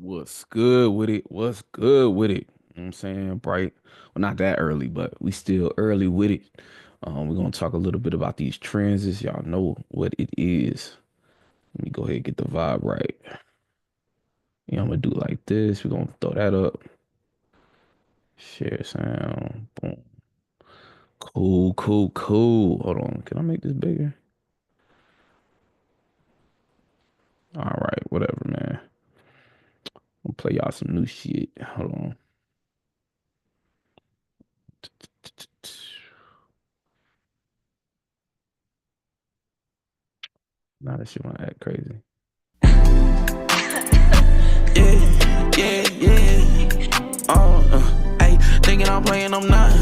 What's good with it? What's good with it? You know what I'm saying? Bright. Well, not that early, but we still early with it. We're gonna talk a little bit about these transits. Y'all know what it is. Let me go ahead and get the vibe right. Yeah, I'm gonna do like this. We're gonna throw that up. Share sound. Boom. Cool, cool, cool. Hold on. Can I make this bigger? All right, whatever, man. I'm gonna play y'all some new shit. Hold on. Now that shit wanna act crazy. Yeah, yeah, yeah. Ayy, thinking I'm playing, I'm not.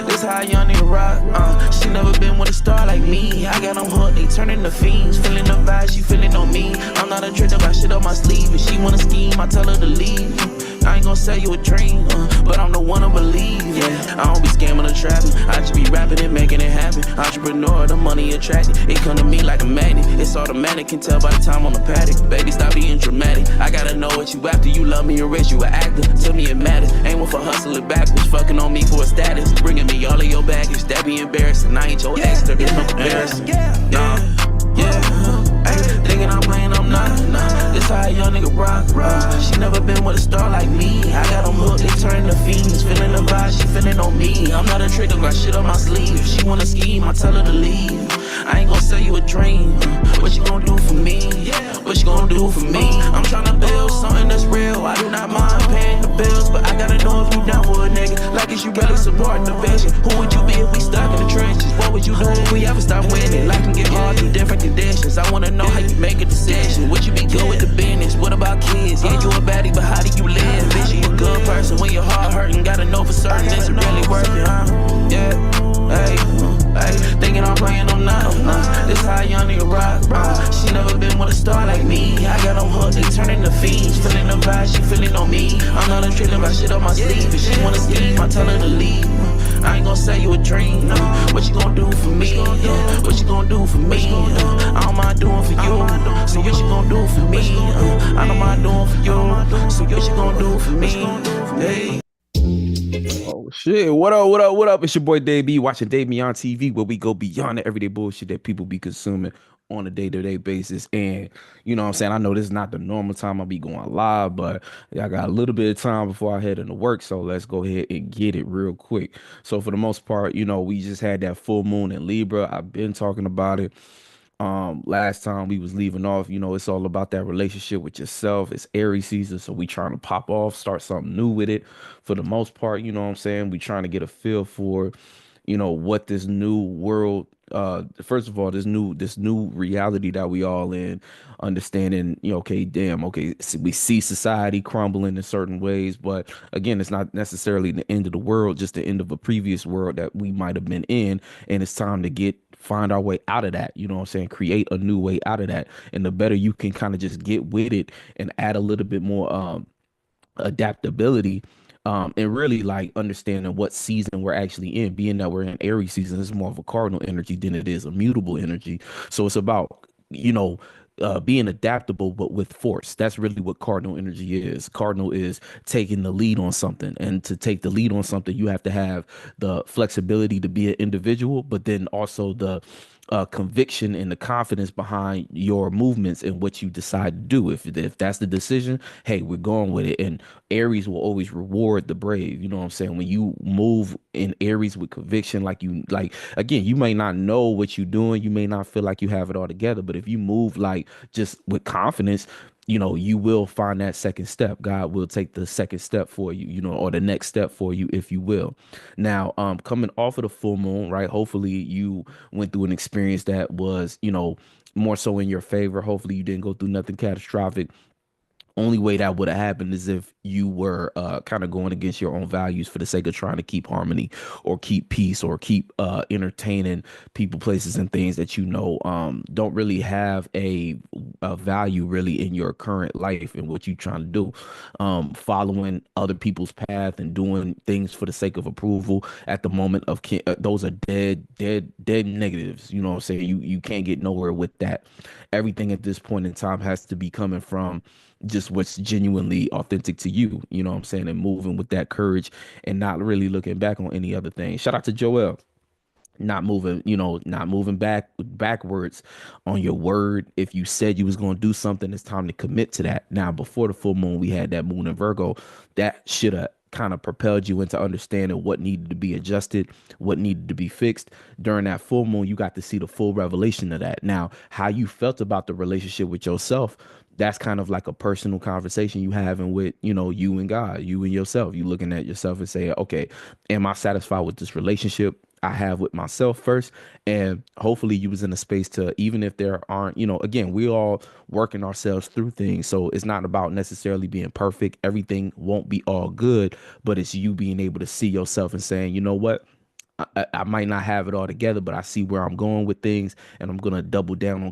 This how a young nigga rock. She never been with a star like me. I got them hooked, they turning to fiends. Feeling the vibe, she feeling on me. I'm not a trick, I got shit up my sleeve. If she wanna scheme, I tell her to leave. I ain't gon' sell you a dream, but I'm the one to believe. Yeah, I don't be scamming or trapping. I just be rapping and making it happen. Entrepreneur, the money attracted. It come to me like a magnet. It's automatic, can tell by the time on the paddock. Baby, stop being dramatic. I gotta know what you after. You love me or rich, you an actor. Tell me it matters. Ain't one for hustling backwards. Fucking on me for a status. Bringing me all of your baggage. That be embarrassing. I ain't your ex, there is no comparison. Ay, thinking I'm playing, I'm not. This how a young nigga rock. She never been with a star like me. I got them hooked, they turning to fiends. Feeling the vibe, she feeling on me. I'm not a trick, I got shit on my sleeve. If she wanna scheme, I tell her to leave. I ain't gon' sell you a dream. What you gon' do for me? What you gon' do for me? I'm tryna build something that's real. I do not mind paying the bills, but I gotta know if you down for a nigga. Like, is you really supporting the vision? Who would you be if we stuck in the trenches? What would you do if we ever stop winning? Life can get hard through different conditions. I wanna know how you make a decision. Would you be good with the business? What about kids? Yeah, you a baddie, but how do you live? Is you a good person when your heart hurting? Gotta know for certain, is it really worth it, huh? Yeah, hey, hey, thinking I'm playing, I'm not. This how a young nigga rock. She never been with a star like me. I got them hooked, they turning to fiends. Feeling the vibe, she feeling on me. I'm not a trick, I got shit on my sleeve. If she wanna scheme, I tell her to leave. I ain't gon' sell you a dream. What you gon' do for me? What you gon' do for me? I don't mind doing for you. So what you gon' do for me? I don't mind doing for you. So what you gon' do for me? Hey. Oh shit! What up? What up? What up? It's your boy Dave B. Watching Dave Me on TV, where we go beyond the everyday bullshit that people be consuming on a day-to-day basis. And you know what I'm saying? I know this is not the normal time I'll be going live, but I got a little bit of time before I head into work, so let's go ahead and get it real quick. So for the most part, we just had that full moon in Libra. I've been talking about it. Last time we was leaving off, it's all about that relationship with yourself. It's Aries season, so we trying to pop off, start something new with it. For the most part, you know what I'm saying? We trying to get a feel for, what this new world, first of all, this new reality that we all in, understanding, okay, damn, okay, we see society crumbling in certain ways, but again, it's not necessarily the end of the world, just the end of a previous world that we might have been in, and it's time to get find our way out of that. You know what I'm saying? Create a new way out of that. And the better you can kind of just get with it and add a little bit more adaptability, and really like understanding what season we're actually in. Being that we're in Aries season, it's more of a cardinal energy than it is a mutable energy. So it's about, being adaptable but with force. That's really what cardinal energy is. Cardinal is taking the lead on something, and to take the lead on something you have to have the flexibility to be an individual, but then also the conviction and the confidence behind your movements and what you decide to do. If that's the decision, hey, we're going with it. And Aries will always reward the brave. You know what I'm saying? When you move in Aries with conviction, like again, you may not know what you're doing, you may not feel like you have it all together, but if you move like just with confidence, you will find that second step. God will take the second step for you, or the next step for you, if you will. Now, coming off of the full moon, right? Hopefully you went through an experience that was, more so in your favor. Hopefully you didn't go through nothing catastrophic. Only way that would have happened is if you were kind of going against your own values for the sake of trying to keep harmony or keep peace or keep entertaining people, places, and things that don't really have a value really in your current life and what you're trying to do. Following other people's path and doing things for the sake of approval at the moment of those are dead, dead, dead negatives. You know what I'm saying? You can't get nowhere with that. Everything at this point in time has to be coming from just what's genuinely authentic to you, you know what I'm saying, and moving with that courage and not really looking back on any other thing. Shout out to Joel. Not moving, not moving backwards on your word. If you said you was going to do something, it's time to commit to that. Now, before the full moon, we had that moon in Virgo. That should have kind of propelled you into understanding what needed to be adjusted, what needed to be fixed. During that full moon, you got to see the full revelation of that. Now, how you felt about the relationship with yourself, that's kind of like a personal conversation you having with, you and God, you and yourself. You looking at yourself and say, okay, am I satisfied with this relationship I have with myself first? And hopefully you was in a space to, even if there aren't, again, we all working ourselves through things. So it's not about necessarily being perfect. Everything won't be all good, but it's you being able to see yourself and saying, you know what? I might not have it all together, but I see where I'm going with things, and I'm gonna double down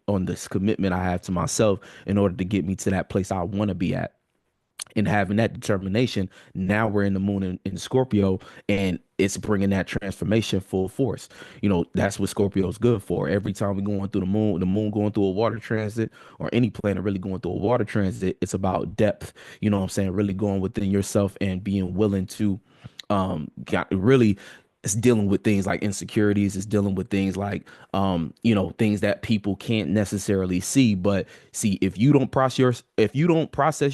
on this commitment I have to myself in order to get me to that place I want to be at. And having that determination, now we're in the moon in Scorpio, and it's bringing that transformation full force. That's what Scorpio is good for. Every time we're going through the moon going through a water transit, or any planet really going through a water transit, it's about depth. You know what I'm saying? Really going within yourself and being willing to got really, it's dealing with things like insecurities. It's dealing with things like things that people can't necessarily see. But see, if you don't process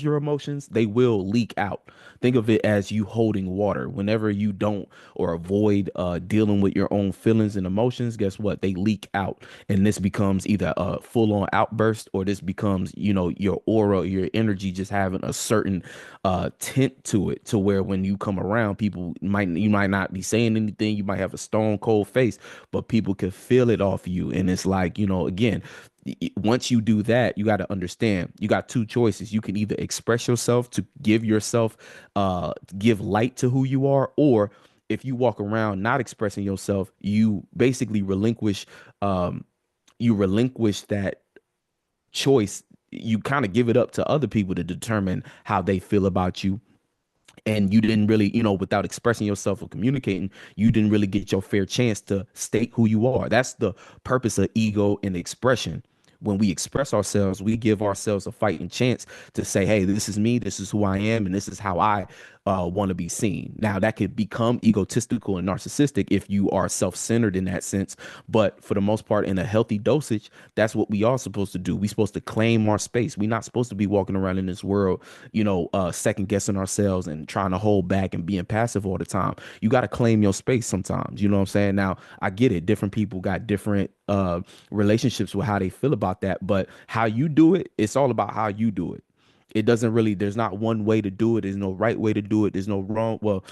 your emotions, they will leak out. Think of it as you holding water. Whenever you don't or avoid dealing with your own feelings and emotions, guess what? They leak out. And this becomes either a full on outburst, or this becomes, your aura, your energy just having a certain tint to it, to where when you come around, you might not be saying anything, you might have a stone cold face, but people can feel it off you. And it's like, again, once you do that, you got to understand you got two choices. You can either express yourself to give yourself give light to who you are, or if you walk around not expressing yourself, you basically relinquish that choice. You kind of give it up to other people to determine how they feel about you, and you didn't really, without expressing yourself or communicating, you didn't really get your fair chance to state who you are. That's the purpose of ego and expression. When we express ourselves, we give ourselves a fighting chance to say, hey, this is me, this is who I am, and this is how I want to be seen. Now, that could become egotistical and narcissistic if you are self-centered in that sense. But for the most part, in a healthy dosage, that's what we are supposed to do. We're supposed to claim our space. We're not supposed to be walking around in this world, second guessing ourselves and trying to hold back and being passive all the time. You got to claim your space sometimes. You know what I'm saying? Now, I get it. Different people got different relationships with how they feel about that. But how you do it, it's all about how you do it. It doesn't really, there's not one way to do it. There's no right way to do it. There's no wrong. Well,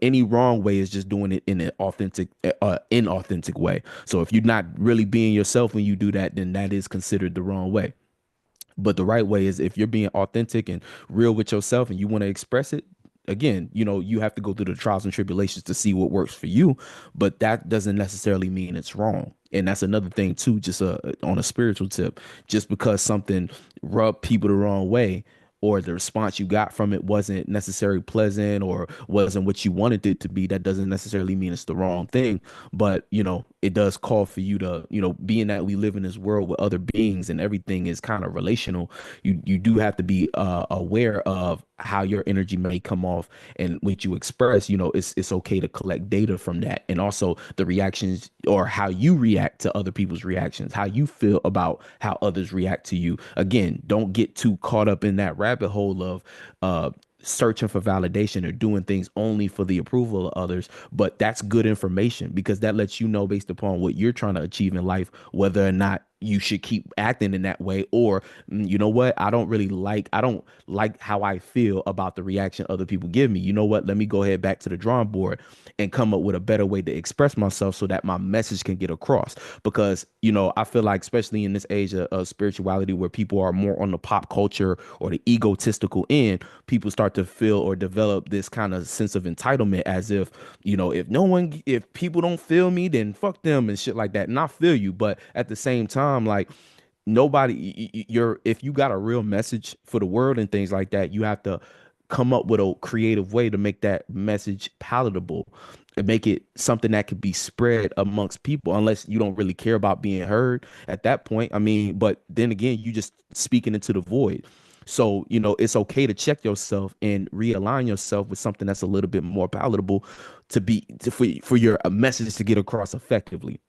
any wrong way is just doing it in an inauthentic way. So if you're not really being yourself when you do that, then that is considered the wrong way. But the right way is if you're being authentic and real with yourself and you want to express it. Again, you have to go through the trials and tribulations to see what works for you, but that doesn't necessarily mean it's wrong. And that's another thing too, just on a spiritual tip. Just because something rubbed people the wrong way, or the response you got from it wasn't necessarily pleasant or wasn't what you wanted it to be, that doesn't necessarily mean it's the wrong thing. But it does call for you to, being that we live in this world with other beings and everything is kind of relational, you do have to be aware of how your energy may come off, and what you express. It's okay to collect data from that, and also the reactions, or how you react to other people's reactions, how you feel about how others react to you. Again, don't get too caught up in that rabbit hole of searching for validation or doing things only for the approval of others. But that's good information, because that lets you know, based upon what you're trying to achieve in life, whether or not you should keep acting in that way, or you know what, I don't like how I feel about the reaction other people give me. You know what, let me go ahead back to the drawing board and come up with a better way to express myself so that my message can get across. Because I feel like, especially in this age of spirituality, where people are more on the pop culture or the egotistical end, people start to feel or develop this kind of sense of entitlement, as if if people don't feel me, then fuck them and shit like that. And I feel you, but at the same time, like, nobody, you're, if you got a real message for the world and things like that, you have to come up with a creative way to make that message palatable and make it something that could be spread amongst people, unless you don't really care about being heard at that point. I mean, but then again, you just speaking into the void. So, it's okay to check yourself and realign yourself with something that's a little bit more palatable for your message to get across effectively.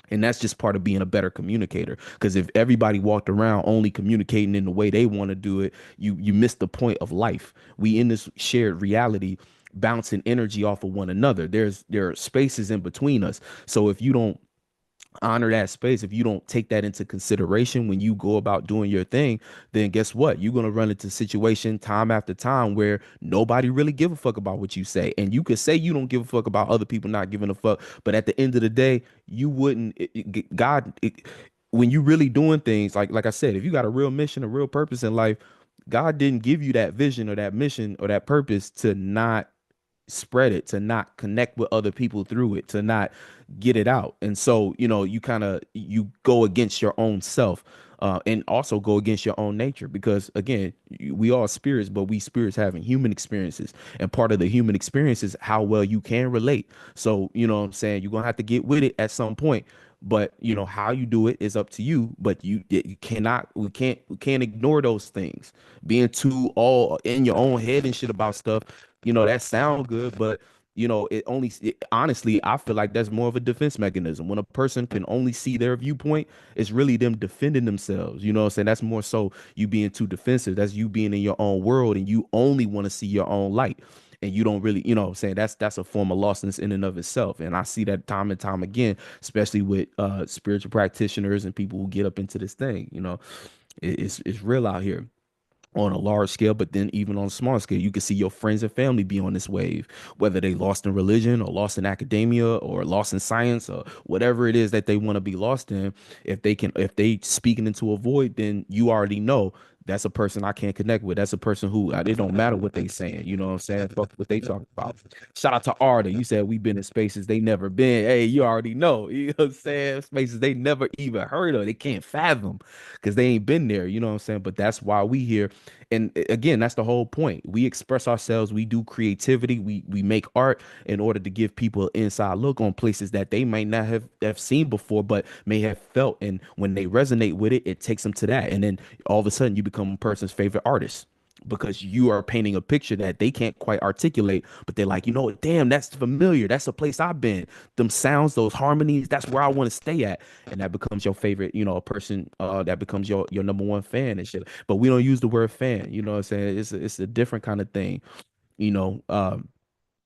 And that's just part of being a better communicator. Because if everybody walked around only communicating in the way they want to do it, you miss the point of life. We in this shared reality, bouncing energy off of one another. There are spaces in between us. So if you don't honor that space, if you don't take that into consideration when you go about doing your thing, then guess what? You're going to run into situation time after time where nobody really give a fuck about what you say. And you could say you don't give a fuck about other people not giving a fuck, but at the end of the day, you wouldn't when you really doing things like I said, if you got a real mission, a real purpose in life, God didn't give you that vision or that mission or that purpose to not spread it, to not connect with other people through it, to not get it out. And so, you go against your own self, and also go against your own nature, because again, we all spirits, but we spirits having human experiences, and part of the human experience is how well you can relate. So, you know what I'm saying, you're gonna have to get with it at some point, but how you do it is up to you. But you cannot we can't ignore those things. Being too all in your own head and shit about stuff, that sound good, but honestly, I feel like that's more of a defense mechanism. When a person can only see their viewpoint, it's really them defending themselves. You know what I'm saying? That's more so you being too defensive. That's you being in your own world and you only want to see your own light. And you don't really, what I'm saying, that's a form of lostness in and of itself. And I see that time and time again, especially with spiritual practitioners and people who get up into this thing. It's real out here on a large scale, but then even on a small scale, you can see your friends and family be on this wave, whether they lost in religion or lost in academia or lost in science or whatever it is that they want to be lost in. If they speaking into a void, then you already know that's a person I can't connect with. That's a person who it don't matter what they saying. You know what I'm saying? Fuck what they talking about. Shout out to Arda. You said we've been in spaces they never been. Hey, you already know. You know what I'm saying? Spaces they never even heard of. They can't fathom because they ain't been there. You know what I'm saying? But that's why we here. And again, that's the whole point. We express ourselves. We do creativity. We make art in order to give people an inside look on places that they might not have seen before, but may have felt. And when they resonate with it, it takes them to that. And then all of a sudden, you become a person's favorite artist because you are painting a picture that they can't quite articulate, but they're like, damn, that's familiar. That's a place I've been. Them sounds, those harmonies, that's where I want to stay at. And that becomes your favorite, a person that becomes your number one fan and shit. But we don't use the word fan, you know what I'm saying? It's a different kind of thing, you know.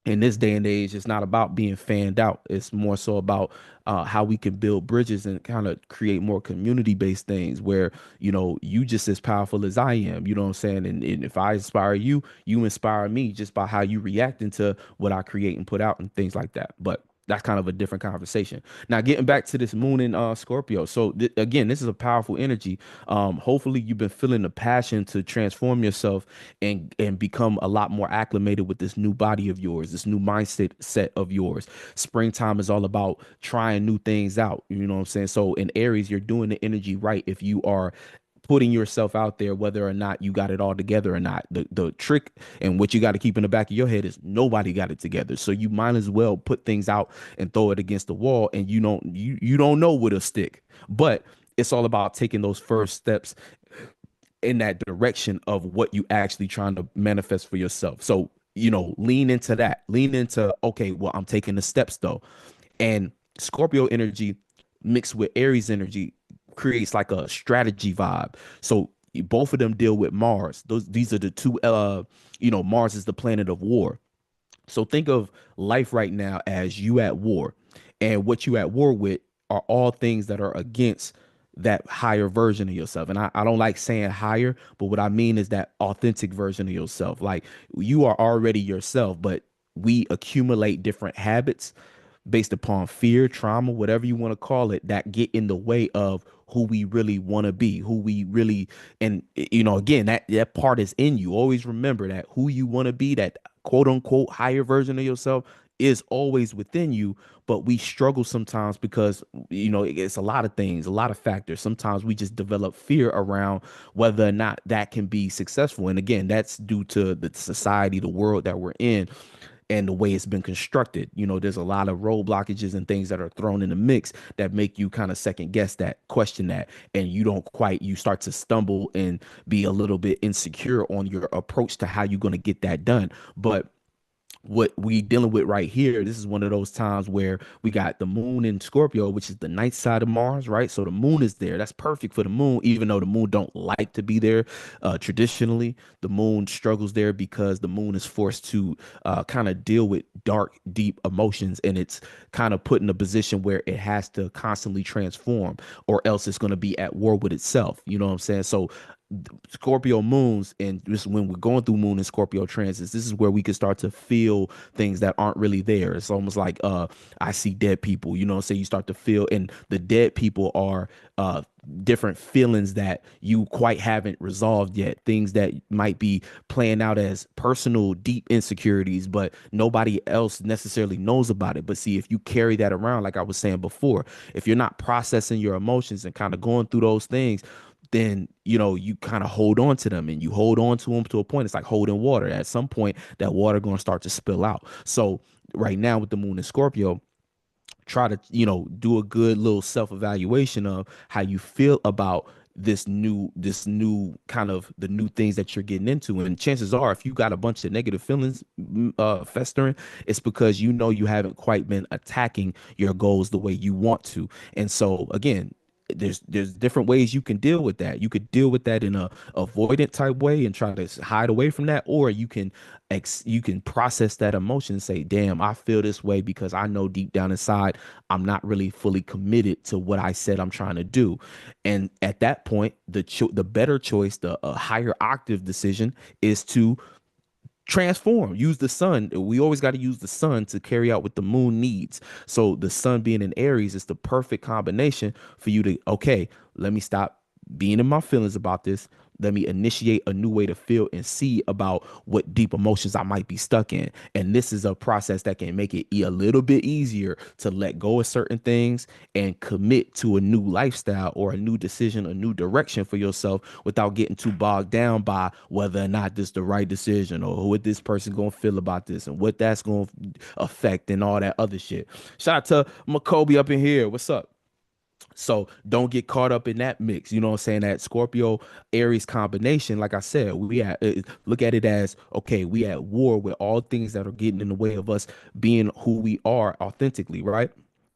In this day and age, it's not about being fanned out. It's more so about how we can build bridges and kind of create more community-based things where, you just as powerful as I am, you know what I'm saying? And if I inspire you, you inspire me just by how you react into what I create and put out and things like that. But that's kind of a different conversation. Now, getting back to this moon in Scorpio. So again, this is a powerful energy. Hopefully you've been feeling the passion to transform yourself and become a lot more acclimated with this new body of yours, this new mindset set of yours. Springtime is all about trying new things out. You know what I'm saying? So in Aries, you're doing the energy right if you are putting yourself out there, whether or not you got it all together or not. The trick and what you got to keep in the back of your head is nobody got it together. So you might as well put things out and throw it against the wall, and you don't know what'll stick. But it's all about taking those first steps in that direction of what you actually trying to manifest for yourself. So, lean into that. Lean into, okay, well, I'm taking the steps though. And Scorpio energy mixed with Aries energy creates like a strategy vibe. So both of them deal with Mars. These are the two Mars is the planet of war. So think of life right now as you at war, and what you at war with are all things that are against that higher version of yourself. And I don't like saying higher, but what I mean is that authentic version of yourself. Like you are already yourself, but we accumulate different habits based upon fear, trauma, whatever you want to call it, that get in the way of who we really want to be, who we really, and again, that part is in you. Always remember that who you want to be, that quote unquote higher version of yourself is always within you, but we struggle sometimes because it's a lot of things, a lot of factors. Sometimes we just develop fear around whether or not that can be successful. And again, that's due to the society, the world that we're in, and the way it's been constructed. There's a lot of road blockages and things that are thrown in the mix that make you kind of second guess that, question that, and you start to stumble and be a little bit insecure on your approach to how you're going to get that done. But what we dealing with right here, this is one of those times where we got the moon in Scorpio, which is the night side of Mars, right? So the moon is there. That's perfect for the moon, even though the moon don't like to be there. Traditionally, the moon struggles there because the moon is forced to kind of deal with dark, deep emotions, and it's kind of put in a position where it has to constantly transform, or else it's going to be at war with itself. You know what I'm saying? So Scorpio moons, and just when we're going through moon and Scorpio transits, this is where we can start to feel things that aren't really there. It's almost like I see dead people, so you start to feel, and the dead people are different feelings that you quite haven't resolved yet, things that might be playing out as personal deep insecurities, but nobody else necessarily knows about it. But see, if you carry that around, like I was saying before, if you're not processing your emotions and kind of going through those things, then you kind of hold on to them, and you hold on to them to a point. It's like holding water. At some point that water going to start to spill out. So right now with the moon in Scorpio, try to do a good little self-evaluation of how you feel about this new kind of the new things that you're getting into. And chances are, if you got a bunch of negative feelings festering, it's because you haven't quite been attacking your goals the way you want to. And so again, there's different ways you can deal with that. You could deal with that in a avoidant type way and try to hide away from that, or you can process that emotion and say, damn, I feel this way because I know deep down inside I'm not really fully committed to what I said I'm trying to do. And at that point, the better choice, the higher octave decision, is to transform, use the sun. We always got to use the sun to carry out what the moon needs. So the sun being in Aries is the perfect combination for you to, okay, let me stop being in my feelings about this. Let me initiate a new way to feel and see about what deep emotions I might be stuck in. And this is a process that can make it a little bit easier to let go of certain things and commit to a new lifestyle or a new decision, a new direction for yourself, without getting too bogged down by whether or not this is the right decision, or what this person gonna feel about this and what that's gonna affect and all that other shit. Shout out to Makobe up in here. What's up? So don't get caught up in that mix. You know what I'm saying? That Scorpio Aries combination, like I said, look at it as, okay, we at war with all things that are getting in the way of us being who we are authentically, right?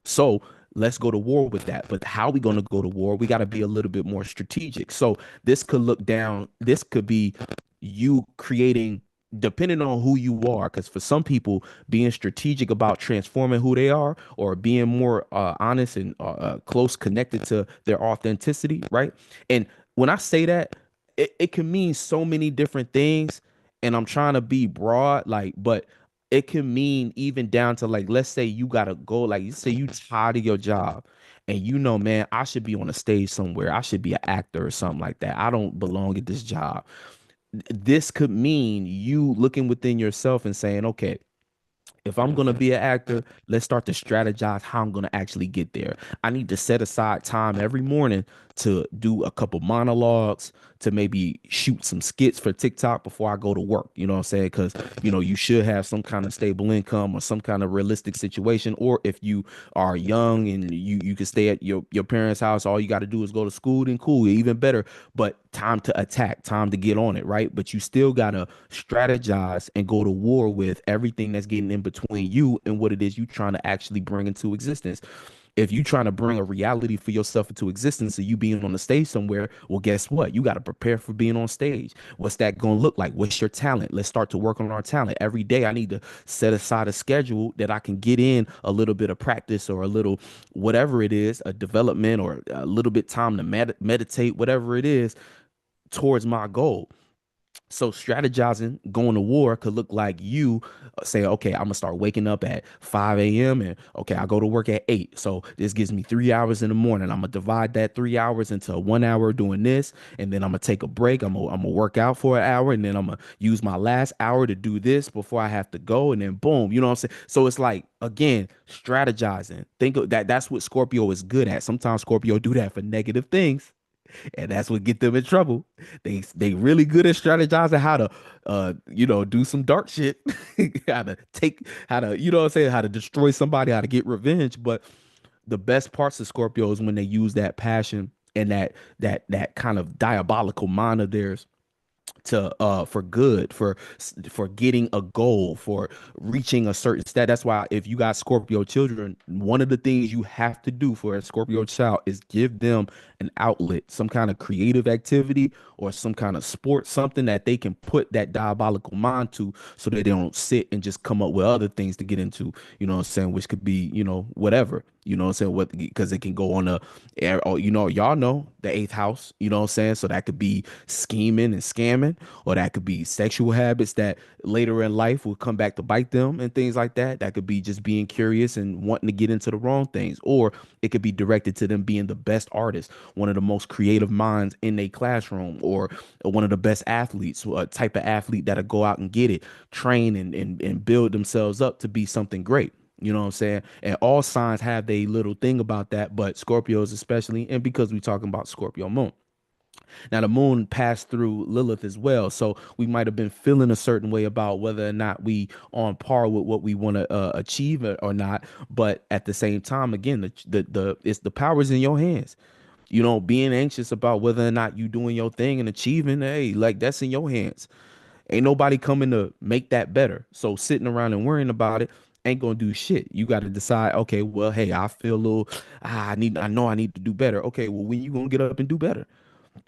So let's go to war with that. But how we going to go to war? We got to be a little bit more strategic. So this could be you creating, depending on who you are, because for some people, being strategic about transforming who they are, or being more honest and close connected to their authenticity, right? And when I say that, it can mean so many different things, and I'm trying to be broad, like, but it can mean even down to, like, let's say you gotta go, like, you say you tired of your job, and man, I should be on a stage somewhere, I should be an actor or something like that, I don't belong at this job. This could mean you looking within yourself and saying, okay, if I'm going to be an actor, let's start to strategize how I'm going to actually get there. I need to set aside time every morning to do a couple monologues, to maybe shoot some skits for TikTok before I go to work. You know what I'm saying? Because, you should have some kind of stable income or some kind of realistic situation. Or if you are young and you can stay at your parents' house, all you got to do is go to school, then cool, even better. But time to attack, time to get on it, right? But you still got to strategize and go to war with everything that's getting in between you and what it is you trying to actually bring into existence. If you trying to bring a reality for yourself into existence, so you being on the stage somewhere, well, guess what? You got to prepare for being on stage. What's that going to look like? What's your talent? Let's start to work on our talent. Every day I need to set aside a schedule that I can get in a little bit of practice, or a little whatever it is, a development, or a little bit time to meditate, whatever it is, towards my goal. So strategizing, going to war could look like you say, okay, I'm gonna start waking up at 5 a.m. and okay, I go to work at 8. So this gives me 3 hours in the morning. I'm gonna divide that 3 hours into 1 hour doing this, and then I'm gonna take a break. I'm gonna work out for an hour, and then I'm gonna use my last hour to do this before I have to go, and then boom, you know what I'm saying? So it's like again, strategizing. Think of that. That's what Scorpio is good at. Sometimes Scorpio do that for negative things, and that's what get them in trouble. They really good at strategizing how to do some dark shit, how to what I'm saying, how to destroy somebody, how to get revenge. But the best parts of Scorpio is when they use that passion and that kind of diabolical mind of theirs to for good, for getting a goal, for reaching a certain stat. That's why if you got Scorpio children, one of the things you have to do for a Scorpio child is give them an outlet, some kind of creative activity or some kind of sport, something that they can put that diabolical mind to, so that they don't sit and just come up with other things to get into, you know what I'm saying, which could be, whatever, you know what I'm saying, what, because it can go on a or, y'all know the eighth house, you know what I'm saying, so that could be scheming and scamming, or that could be sexual habits that later in life will come back to bite them and things like that. That could be just being curious and wanting to get into the wrong things, or it could be directed to them being the best artist, one of the most creative minds in a classroom, or one of the best athletes, a type of athlete that'll go out and get it, train and build themselves up to be something great. You know what I'm saying? And all signs have a little thing about that, but Scorpios especially, and because we're talking about Scorpio moon. Now the moon passed through Lilith as well, so we might have been feeling a certain way about whether or not we on par with what we want to achieve or not. But at the same time, again, the it's the powers in your hands. Being anxious about whether or not you doing your thing and achieving, hey, like that's in your hands. Ain't nobody coming to make that better. So sitting around and worrying about it ain't gonna do shit. You got to decide, okay, well, hey, I feel a little, I know I need to do better. Okay, well, when you gonna get up and do better?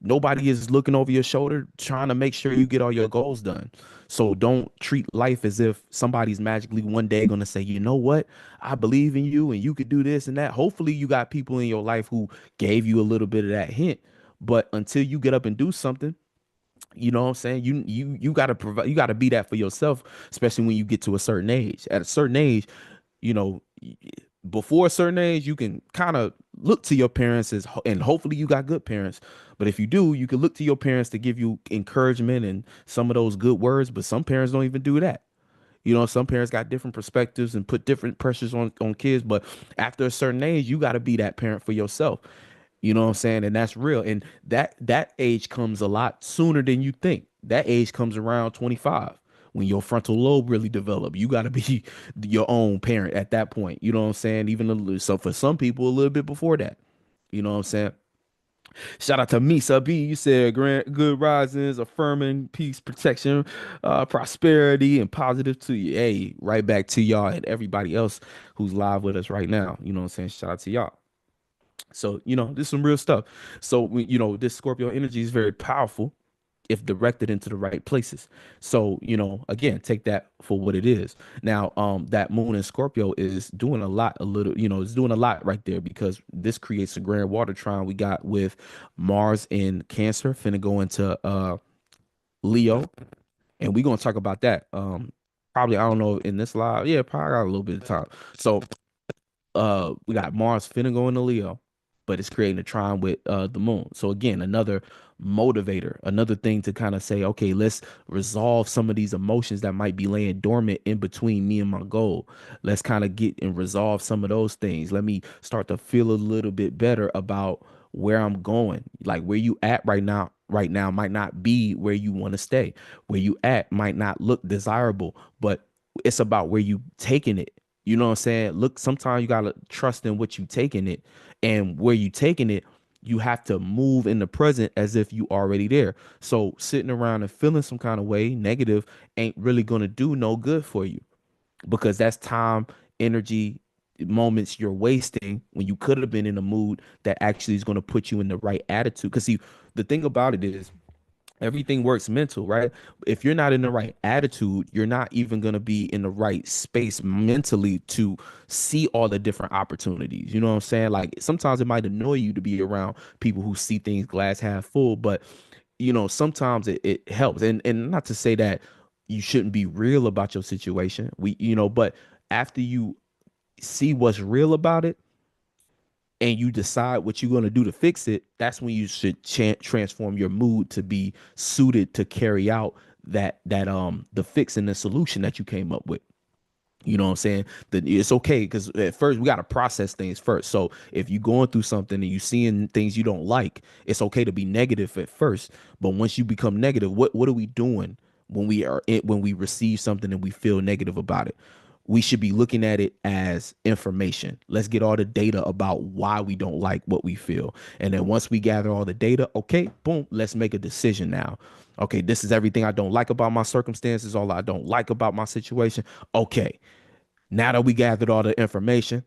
Nobody is looking over your shoulder trying to make sure you get all your goals done. So don't treat life as if somebody's magically one day going to say, you know what? I believe in you and you could do this and that. Hopefully, you got people in your life who gave you a little bit of that hint. But until you get up and do something, you know what I'm saying? You got to provide, you got to be that for yourself, especially when you get to a certain age. At a certain age, you know, before a certain age, you can kind of look to your parents as, and hopefully you got good parents. But if you do, you can look to your parents to give you encouragement and some of those good words. But some parents don't even do that. Some parents got different perspectives and put different pressures on kids. But after a certain age, you got to be that parent for yourself. You know what I'm saying? And that's real. And that age comes a lot sooner than you think. That age comes around 25 when your frontal lobe really develop. You got to be your own parent at that point. You know what I'm saying? Even so for some people a little bit before that. You know what I'm saying? Shout out to Misa B. You said good risings, affirming peace, protection, prosperity, and positive to you. Hey, right back to y'all and everybody else who's live with us right now. You know what I'm saying? Shout out to y'all. So, this is some real stuff. So, this Scorpio energy is very powerful if directed into the right places. So, again, take that for what it is. Now, that moon in Scorpio is doing a lot, it's doing a lot right there, because this creates a grand water trine we got with Mars in Cancer, finna go into Leo, and we're gonna talk about that. Probably, I don't know, in this live. Yeah, probably got a little bit of time. So we got Mars finna go into Leo, but it's creating a trine with the moon. So again, another motivator, another thing to kind of say, okay, let's resolve some of these emotions that might be laying dormant in between me and my goal. Let's kind of get and resolve some of those things. Let me start to feel a little bit better about where I'm going. Like where you at right now might not be where you want to stay. Where you at might not look desirable, but it's about where you taking it. You know what I'm saying? Look, sometimes you gotta trust in what you taking it, and where you taking it, you have to move in the present as if you already there. So sitting around and feeling some kind of way, negative, ain't really gonna do no good for you, because that's time, energy, moments you're wasting when you could have been in a mood that actually is gonna put you in the right attitude. Because see, the thing about it is everything works mental, right? If you're not in the right attitude, you're not even going to be in the right space mentally to see all the different opportunities. You know what I'm saying? Like sometimes it might annoy you to be around people who see things glass half full, but sometimes it helps. And not to say that you shouldn't be real about your situation. But after you see what's real about it and you decide what you're going to do to fix it, that's when you should transform your mood to be suited to carry out the fix and the solution that you came up with. You know what I'm saying? That it's okay because at first we got to process things first. So if you're going through something and you seeing things you don't like, it's okay to be negative at first. But once you become negative, what are we doing when we receive something and we feel negative about it? We should be looking at it as information. Let's get all the data about why we don't like what we feel. And then once we gather all the data, okay, boom, let's make a decision now. Okay, this is everything I don't like about my circumstances, all I don't like about my situation. Okay, now that we gathered all the information,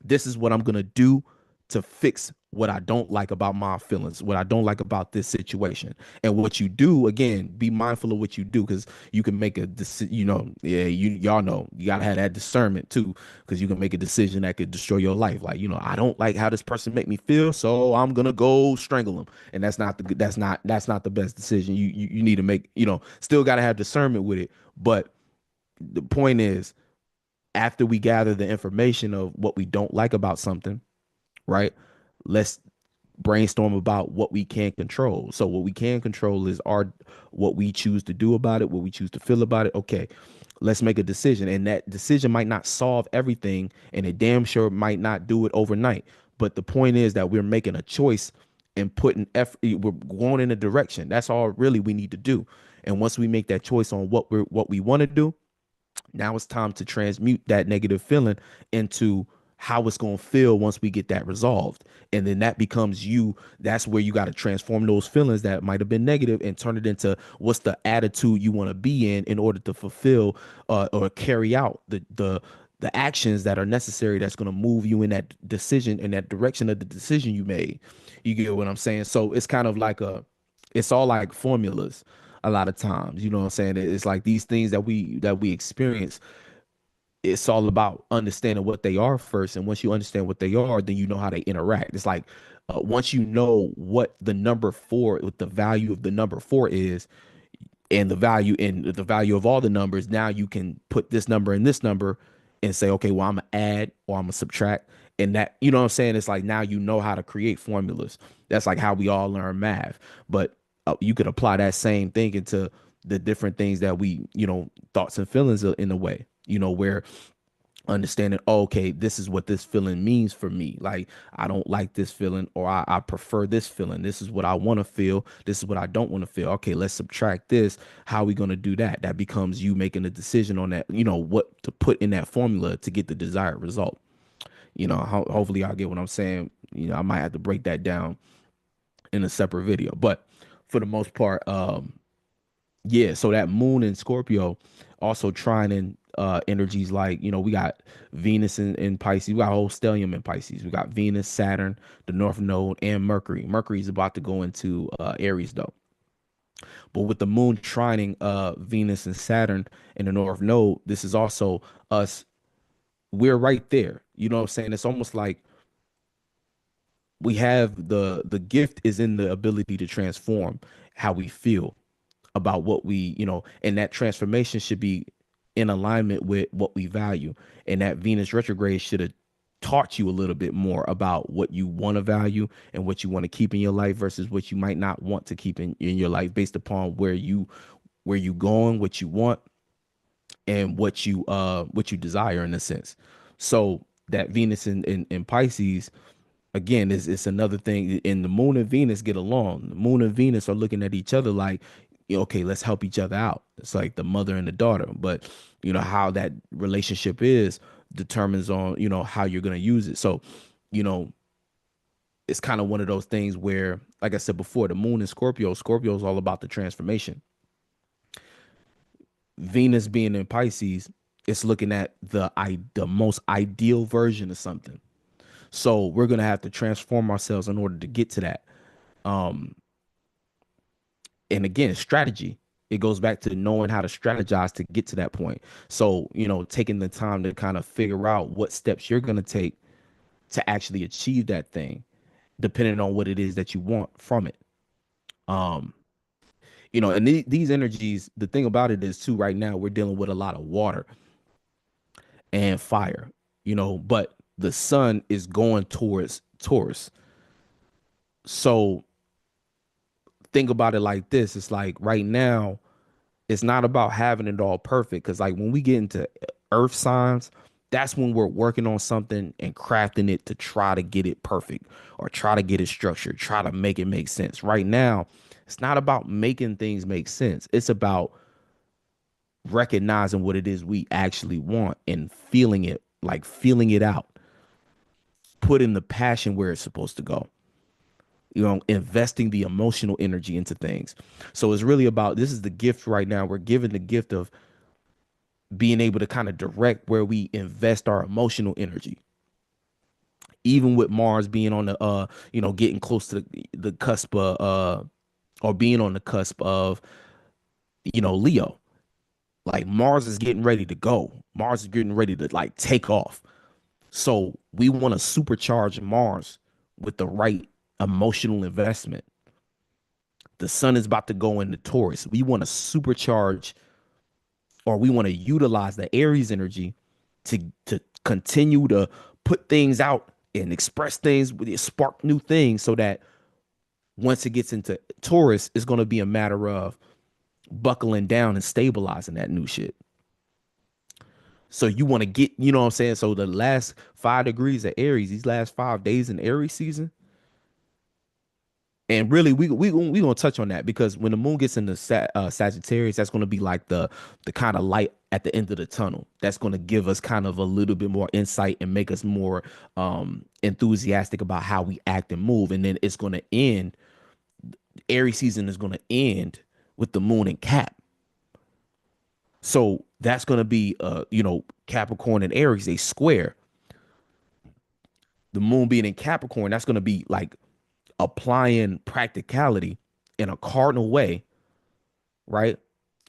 this is what I'm going to do to fix what I don't like about my feelings, what I don't like about this situation. And what you do, again, be mindful of what you do because you can make a decision, yeah, y'all know you got to have that discernment too because you can make a decision that could destroy your life. Like, I don't like how this person make me feel, so I'm going to go strangle them. And that's not the best decision. You need to make, still got to have discernment with it. But the point is, after we gather the information of what we don't like about something, right? Let's brainstorm about what we can control. So what we can control is our what we choose to do about it, what we choose to feel about it. Okay, let's make a decision. And that decision might not solve everything, and it damn sure might not do it overnight. But the point is that we're making a choice and putting effort, we're going in a direction. That's all really we need to do. And once we make that choice on what we want to do, now it's time to transmute that negative feeling into how it's going to feel once we get that resolved. And then that becomes you. That's where you got to transform those feelings that might have been negative and turn it into what's the attitude you want to be in order to fulfill or carry out the actions that are necessary that's going to move you in that decision in that direction of the decision you made. You get what I'm saying? So it's kind of like it's all like formulas a lot of times. You know what I'm saying? It's like these things that we experience. It's all about understanding what they are first, and once you understand what they are, then you know how they interact. It's like once you know what the value of the number four is, and the value of all the numbers, now you can put this number and this number and say, okay, well, I'm gonna add or I'm gonna subtract. And that, you know what I'm saying? It's like now you know how to create formulas. That's like how we all learn math. But you could apply that same thing into the different things that thoughts and feelings in a way, where understanding, oh, okay, this is what this feeling means for me. Like, I don't like this feeling, or I prefer this feeling. This is what I want to feel. This is what I don't want to feel. Okay, let's subtract this. How are we going to do that? That becomes you making a decision on that, what to put in that formula to get the desired result. Hopefully I'll get what I'm saying. I might have to break that down in a separate video. But for the most part, yeah, so that moon in Scorpio also trying in energies like, we got Venus in Pisces, we got whole stellium in Pisces, we got Venus, Saturn, the North Node, and Mercury. Mercury is about to go into Aries though. But with the moon trining Venus and Saturn in the North Node, this is also us. We're right there. You know what I'm saying? It's almost like we have the gift is in the ability to transform how we feel about what and that transformation should be in alignment with what we value. And that Venus retrograde should have taught you a little bit more about what you want to value and what you want to keep in your life versus what you might not want to keep in your life based upon where you going, what you want, and what you desire in a sense. So that Venus in Pisces, again, it's another thing. And the moon and Venus get along. The moon and Venus are looking at each other like, okay, let's help each other out. It's like the mother and the daughter. But how that relationship is determines on how you're going to use it. So you know it's kind of one of those things where, like I said before, the moon in Scorpio is all about the transformation. Venus being in Pisces, it's looking at the most ideal version of something. So we're gonna have to transform ourselves in order to get to that. Um, and again, strategy. It goes back to knowing how to strategize to get to that point. So, taking the time to kind of figure out what steps you're gonna take to actually achieve that thing, depending on what it is that you want from it. And these energies, the thing about it is too, right now we're dealing with a lot of water and fire, but the sun is going towards Taurus. So think about it like this. It's like right now, it's not about having it all perfect. Cause like when we get into earth signs, that's when we're working on something and crafting it to try to get it perfect or try to get it structured, try to make it make sense. Right now, it's not about making things make sense. It's about recognizing what it is we actually want and feeling it, like feeling it out, putting the passion where it's supposed to go, investing the emotional energy into things. So it's really about, this is the gift right now. We're given the gift of being able to kind of direct where we invest our emotional energy. Even with Mars being on the getting close to the cusp of or being on the cusp of, Leo. Like Mars is getting ready to go. Mars is getting ready to like take off. So we want to supercharge Mars with the right emotional investment. The sun is about to go into Taurus. We want to supercharge, or we want to utilize the Aries energy to continue to put things out and express things, spark new things, so that once it gets into Taurus, it's going to be a matter of buckling down and stabilizing that new shit. So you want to get, what I'm saying? So the last 5 degrees of Aries, these last 5 days in Aries season, and really we gonna touch on that because when the moon gets into Sagittarius, that's gonna be like the kind of light at the end of the tunnel. That's gonna give us kind of a little bit more insight and make us more enthusiastic about how we act and move. And then it's gonna end. Aries season is gonna end with the moon in Cap. So that's gonna be Capricorn and Aries, they square. The moon being in Capricorn, that's gonna be like applying practicality in a cardinal way, right?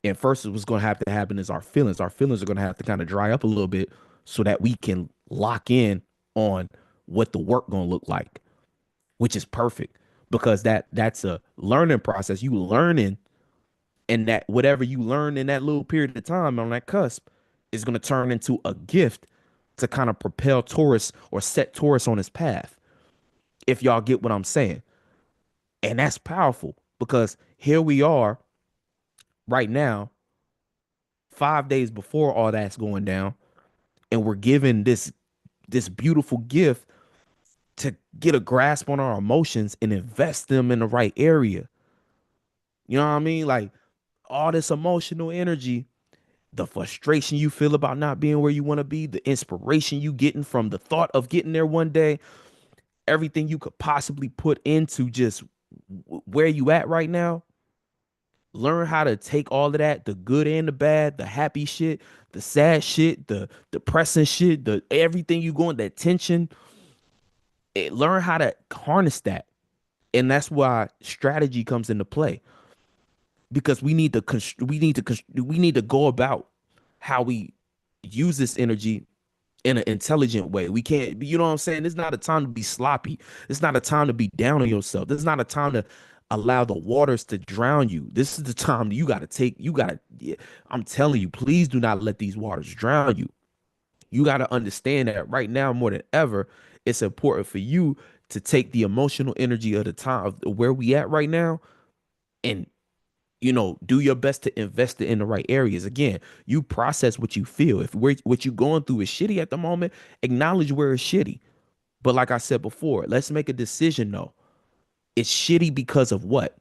And first, what's going to have to happen is our feelings. Our feelings are going to have to kind of dry up a little bit so that we can lock in on what the work going to look like, which is perfect because that's a learning process. You learning, and that whatever you learn in that little period of time on that cusp is going to turn into a gift to kind of propel Taurus or set Taurus on his path. If y'all get what I'm saying. And that's powerful because here we are right now, 5 days before all that's going down, and we're given this beautiful gift to get a grasp on our emotions and invest them in the right area. You know what I mean? Like all this emotional energy, the frustration you feel about not being where you want to be, the inspiration you getting from the thought of getting there one day, everything you could possibly put into just where you at right now. Learn how to take all of that, the good and the bad, the happy shit, the sad shit, the depressing shit, the everything you going, that tension. Learn how to harness that. And that's why strategy comes into play. Because we need to go about how we use this energy in an intelligent way. We can't, you know what I'm saying? It's not a time to be sloppy. It's not a time to be down on yourself. This is not a time to allow the waters to drown you. This is the time you got to, yeah, I'm telling you, please do not let these waters drown you. You got to understand that right now more than ever, it's important for you to take the emotional energy of the time of where we at right now and do your best to invest it in the right areas. Again, you process what you feel. If what you're going through is shitty at the moment, acknowledge where it's shitty. But like I said before, let's make a decision though. It's shitty because of what?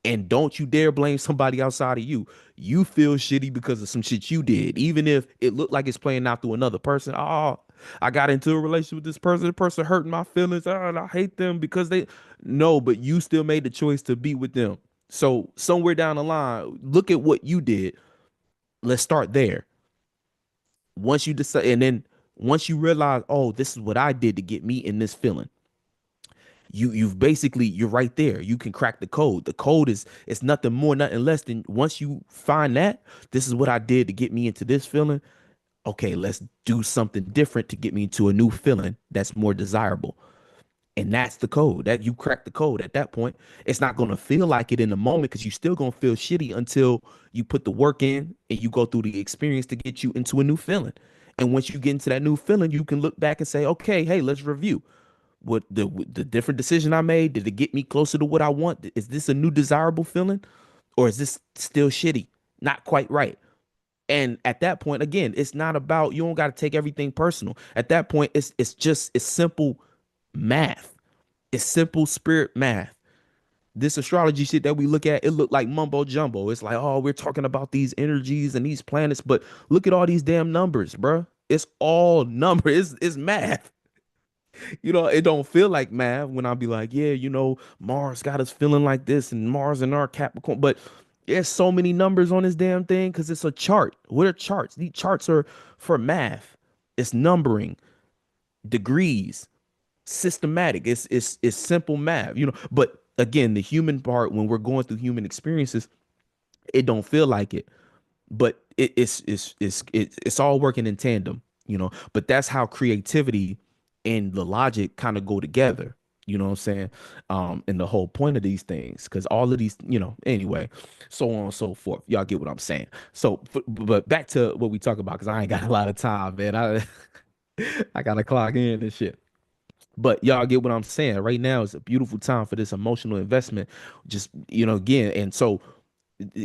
And don't you dare blame somebody outside of you. You feel shitty because of some shit you did, even if it looked like it's playing out through another person. Oh, I got into a relationship with this person. The person hurting my feelings. Oh, and I hate them because they. No, but you still made the choice to be with them. So somewhere down the line, look at what you did. Let's start there. Once you decide, and then once you realize, oh, this is what I did to get me in this feeling. You've basically, you're right there. You can crack the code. The code is it's nothing more, nothing less than once you find that this is what I did to get me into this feeling. Okay, let's do something different to get me into a new feeling that's more desirable. And that's the code that you crack the code at that point. It's not going to feel like it in the moment because you still going to feel shitty until you put the work in and you go through the experience to get you into a new feeling. And once you get into that new feeling, you can look back and say, okay, hey, let's review what the different decision I made. Did it get me closer to what I want? Is this a new desirable feeling or is this still shitty? Not quite right. And at that point, again, it's not about you don't got to take everything personal. At that point, it's simple math. It's simple spirit math. This astrology shit that we look at, it look like mumbo jumbo. It's like, oh, we're talking about these energies and these planets, but look at all these damn numbers, bruh. It's all number. It's math. It don't feel like math when I be like, yeah, Mars got us feeling like this and Mars and our Capricorn, but there's so many numbers on this damn thing because it's a chart. What are charts? These charts are for math. It's numbering, degrees, systematic. It's simple math, But again, the human part, when we're going through human experiences, it don't feel like it, but it's all working in tandem. But that's how creativity and the logic kind of go together. You know what I'm saying? And the whole point of these things, because all of these, anyway, so on and so forth. Y'all get what I'm saying. So, but back to what we talk about, because I ain't got a lot of time, man. I gotta clock in and shit. But y'all get what I'm saying. Right now is a beautiful time for this emotional investment. Just, again, and so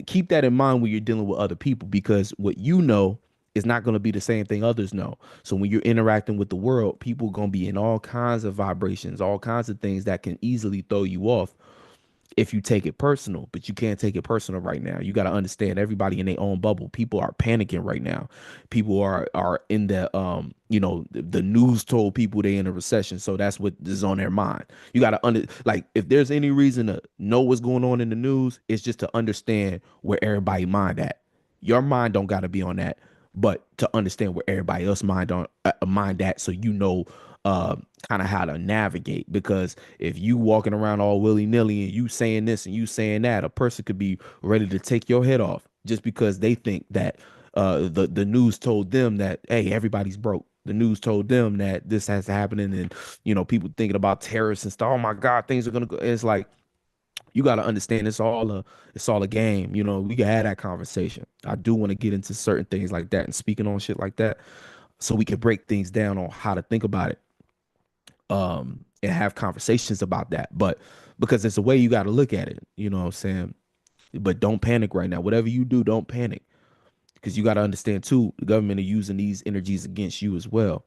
keep that in mind when you're dealing with other people because what you know is not going to be the same thing others know. So when you're interacting with the world, people are going to be in all kinds of vibrations, all kinds of things that can easily throw you off if you take it personal, but you can't take it personal right now. You got to understand everybody in their own bubble. People are panicking right now. People are in the news told people they in a recession, so that's what is on their mind. You got to like if there's any reason to know what's going on in the news, it's just to understand where everybody mind at. Your mind don't got to be on that, but to understand where everybody else mind at, so uh kind of how to navigate. Because if you walking around all willy-nilly and you saying this and you saying that, a person could be ready to take your head off just because they think that the news told them that, hey, everybody's broke. The news told them that this has happening, and people thinking about terrorists and stuff. Oh my God, things are gonna go. It's like you got to understand it's all a game. We can have that conversation. I do want to get into certain things like that and speaking on shit like that, so we can break things down on how to think about it, and have conversations about that. But because it's a way you got to look at it, you know what I'm saying? But don't panic right now. Whatever you do, don't panic, because you got to understand too, the government are using these energies against you as well,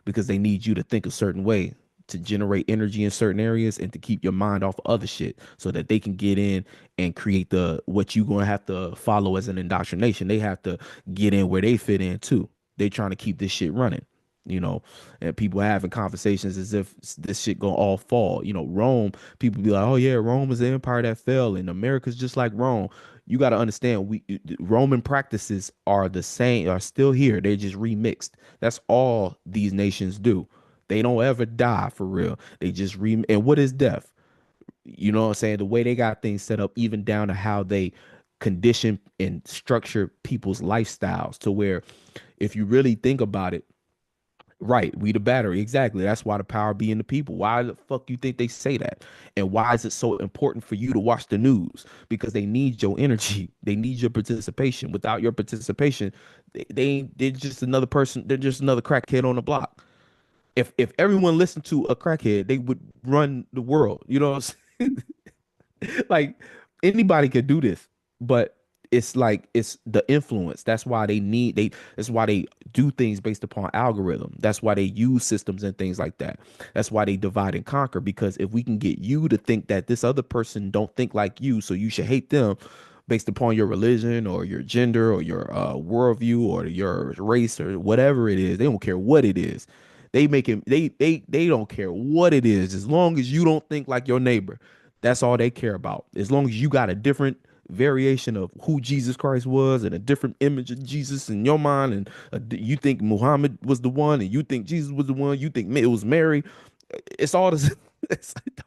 because they need you to think a certain way to generate energy in certain areas and to keep your mind off other shit so that they can get in and create the what you gonna have to follow as an indoctrination. They have to get in where they fit in too. They trying to keep this shit running, you know, and people having conversations as if this shit gonna all fall. Rome, people be like, oh yeah, Rome is the empire that fell and America's just like Rome. You got to understand, Roman practices are the same, are still here. They just remixed. That's all these nations do. They don't ever die for real. They just and what is death? You know what I'm saying? The way they got things set up, even down to how they condition and structure people's lifestyles, to where if you really think about it, right, we the battery. Exactly. That's why the power be in the people. Why the fuck you think they say that? And why is it so important for you to watch the news? Because they need your energy. They need your participation. Without your participation, they're just another person. They're just another crackhead on the block. If everyone listened to a crackhead, they would run the world. You know what I'm saying? Like anybody could do this, but it's like it's the influence. That's why they do things based upon algorithm. That's why they use systems and things like that. That's why they divide and conquer, because if we can get you to think that this other person don't think like you, so you should hate them based upon your religion or your gender or your worldview or your race or whatever it is. They don't care what it is. They don't care what it is, as long as you don't think like your neighbor. That's all they care about. As long as you got a different variation of who Jesus Christ was and a different image of Jesus in your mind, and you think Muhammad was the one, and you think Jesus was the one, you think it was Mary. It's all this. It's like,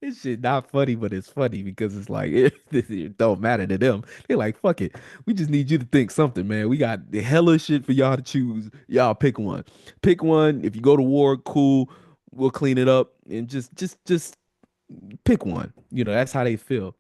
this shit not funny, but it's funny because it's like it don't matter to them. They're like, fuck it. We just need you to think something, man. We got the hella shit for y'all to choose. Y'all pick one. Pick one. If you go to war, cool. we'll clean it up and just pick one. That's how they feel.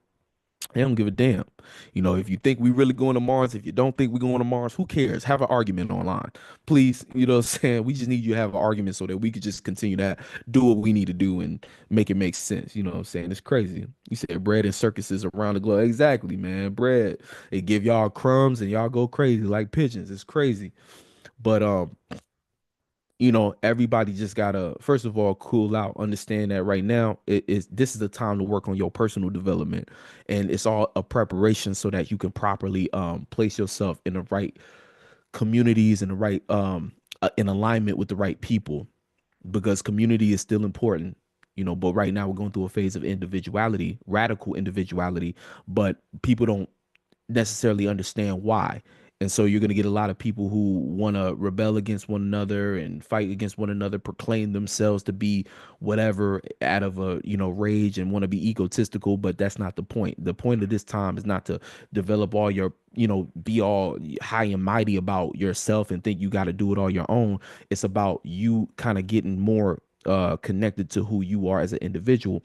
They don't give a damn. If you think we really going to Mars, if you don't think we're going to Mars, who cares? Have an argument online. Please, what I'm saying? We just need you to have an argument so that we could just continue to do what we need to do and make it make sense. You know what I'm saying? It's crazy. You said bread and circuses around the globe. Exactly, man. Bread. They give y'all crumbs and y'all go crazy like pigeons. It's crazy. But everybody just gotta first of all cool out, understand that right now this is the time to work on your personal development, and it's all a preparation so that you can properly place yourself in the right communities and the right in alignment with the right people, because community is still important. But right now we're going through a phase of individuality, radical individuality, but people don't necessarily understand why. And so you're going to get a lot of people who want to rebel against one another and fight against one another, proclaim themselves to be whatever out of a, rage, and want to be egotistical. But that's not the point. The point of this time is not to develop all your, be all high and mighty about yourself and think you got to do it all your own. It's about you kind of getting more connected to who you are as an individual,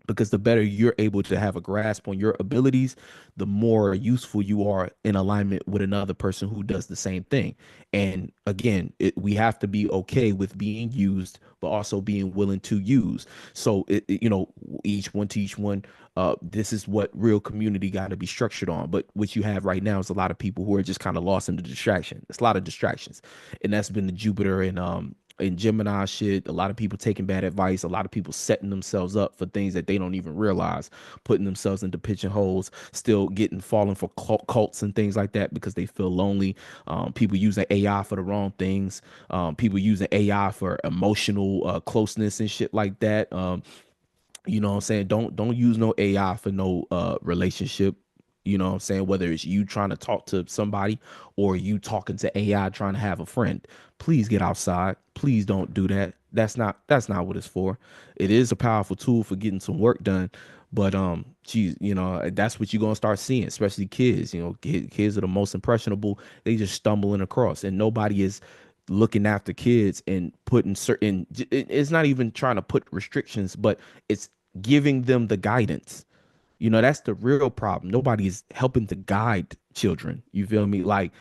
because the better you're able to have a grasp on your abilities, the more useful you are in alignment with another person who does the same thing. And again, we have to be okay with being used, but also being willing to use. So, each one teach one. This is what real community got to be structured on. But what you have right now is a lot of people who are just kind of lost in the distraction. It's a lot of distractions, and that's been the Jupiter and Gemini shit. A lot of people taking bad advice. A lot of people setting themselves up for things that they don't even realize, putting themselves into pigeonholes, still getting falling for cults and things like that because they feel lonely. People using AI for the wrong things. People using AI for emotional closeness and shit like that. What I'm saying? Don't use no AI for no relationship. What I'm saying? Whether it's you trying to talk to somebody or you talking to AI trying to have a friend, please get outside. Please don't do that. That's not what it's for. It is a powerful tool for getting some work done, but geez, that's what you're gonna start seeing, especially kids. Kids are the most impressionable. They just stumbling across, and nobody is looking after kids and putting certain. It's not even trying to put restrictions, but it's giving them the guidance. That's the real problem. Nobody's helping to guide children. You feel me? Like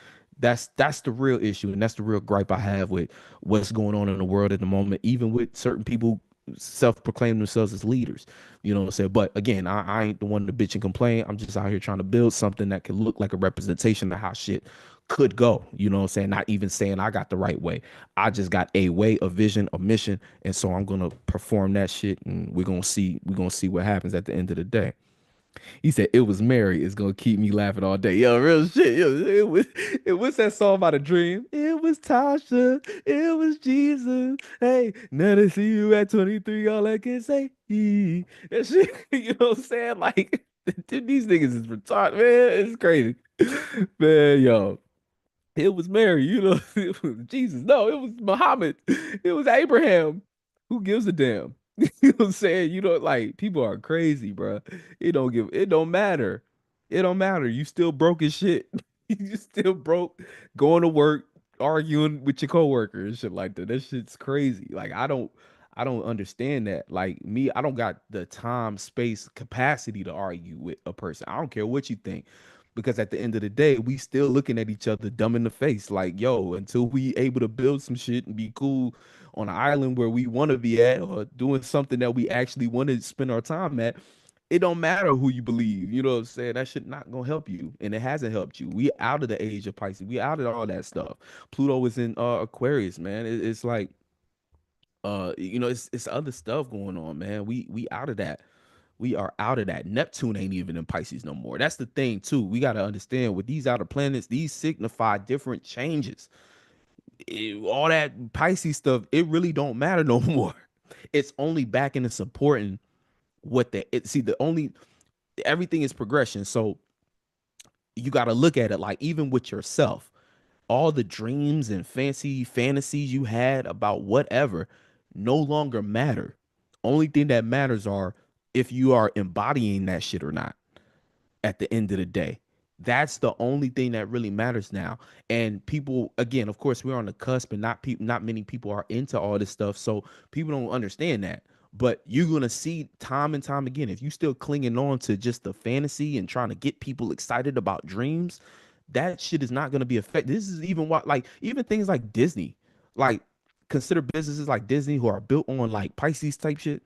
that's the real issue, and that's the real gripe I have with what's going on in the world at the moment, even with certain people self-proclaim themselves as leaders. What I'm saying? But again, I ain't the one to bitch and complain. I'm just out here trying to build something that could look like a representation of how shit could go. What I'm saying? Not even saying I got the right way. I just got a way, a vision, a mission. And so I'm gonna perform that shit, and we're gonna see what happens at the end of the day. He said it was Mary is gonna keep me laughing all day. Yo, real shit. Yo, it was that song about a dream. It was Tasha. It was Jesus. Hey, now to see you at 23, all I can say. That shit, you know what I'm saying? Like these niggas is retarded, man. It's crazy. Man, yo. It was Mary, it was Jesus. No, it was Muhammad. It was Abraham. Who gives a damn? You know what I'm saying? Like people are crazy, bro. It don't matter. It don't matter. You still broke as shit. You still broke going to work, arguing with your coworker and shit like that. That shit's crazy. Like I don't understand that. Like me, I don't got the time, space, capacity to argue with a person. I don't care what you think, because at the end of the day, we still looking at each other dumb in the face. Like, yo, until we able to build some shit and be cool on an island where we want to be at, or doing something that we actually want to spend our time at, it don't matter who you believe. You know what I'm saying? That shit not gonna help you, and it hasn't helped you. We out of the age of Pisces. We out of all that stuff. Pluto is in Aquarius, man. It's like it's other stuff going on, man. We out of that. We are out of that. Neptune ain't even in Pisces no more. That's the thing too. We got to understand, with these outer planets, these signify different changes. All that Pisces stuff, it really don't matter no more. It's only back and it's important what see, the only everything is progression. So you got to look at it like, even with yourself, all the dreams and fancy fantasies you had about whatever no longer matter. Only thing that matters are if you are embodying that shit or not at the end of the day. That's the only thing that really matters now. And people, again, of course, we're on the cusp, and not many people are into all this stuff, so people don't understand that. But you're gonna see time and time again, if you still clinging on to just the fantasy and trying to get people excited about dreams, that shit is not gonna be effective. This is even what, like, even things like Disney, like, consider businesses like Disney who are built on like Pisces type shit.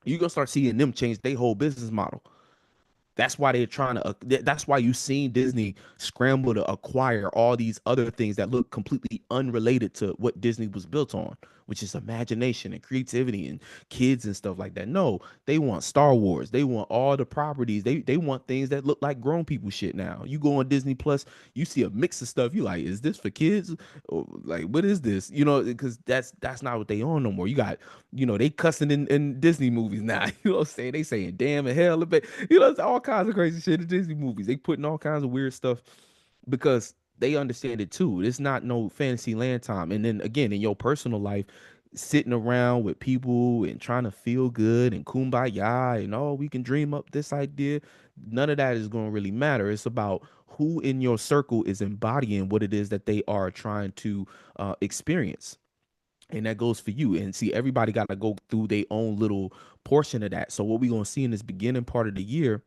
You're gonna start seeing them change their whole business model. That's why they're trying to. That's why you've seen Disney scramble to acquire all these other things that look completely unrelated to what Disney was built on, which is imagination and creativity and kids and stuff like that. No, they want Star Wars. They want all the properties. They want things that look like grown people shit. Now you go on Disney Plus, you see a mix of stuff. You like, is this for kids? Or like, what is this? You know, because that's not what they own no more. You got, they cussing in Disney movies now. You know what I'm saying? They saying damn and hell, it's all kinds of crazy shit in Disney movies. They putting all kinds of weird stuff because they understand it too. It's not no fantasy land time. And then again, in your personal life, sitting around with people and trying to feel good and kumbaya and, oh, we can dream up this idea. None of that is going to really matter. It's about who in your circle is embodying what it is that they are trying to experience. And that goes for you. And see, everybody got to go through their own little portion of that. So what we're going to see in this beginning part of the year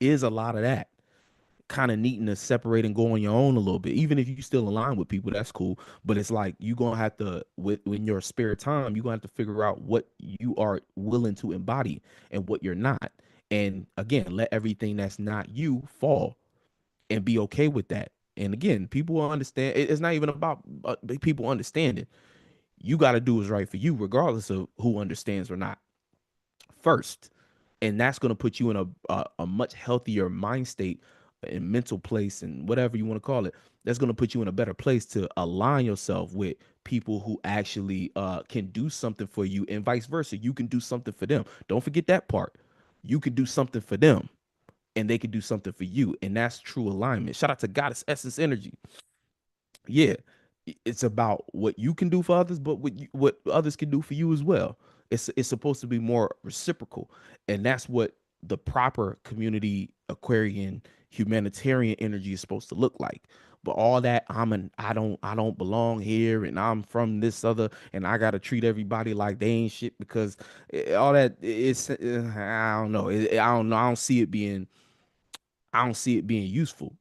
is a lot of that, kind of needing to separate and go on your own a little bit. Even if you still align with people, that's cool. But it's like you gonna have to, with in your spare time, you gonna have to figure out what you are willing to embody and what you're not. And again, let everything that's not you fall and be okay with that. And again, people will understand. It's not even about people understanding. You got to do what's right for you, regardless of who understands or not first. And that's going to put you in a much healthier mind state and mental place and whatever you want to call it. That's going to put you in a better place to align yourself with people who actually can do something for you, and vice versa. You can do something for them. Don't forget that part. You can do something for them and they can do something for you. And that's true alignment. Shout out to Goddess Essence Energy. Yeah, it's about what you can do for others, but what others can do for you as well. It's supposed to be more reciprocal, and that's what the proper community Aquarian humanitarian energy is supposed to look like. But all that, I don't belong here, and I'm from this other, and I gotta treat everybody like they ain't shit because all that, it's I don't know. I don't know. I don't see it being useful,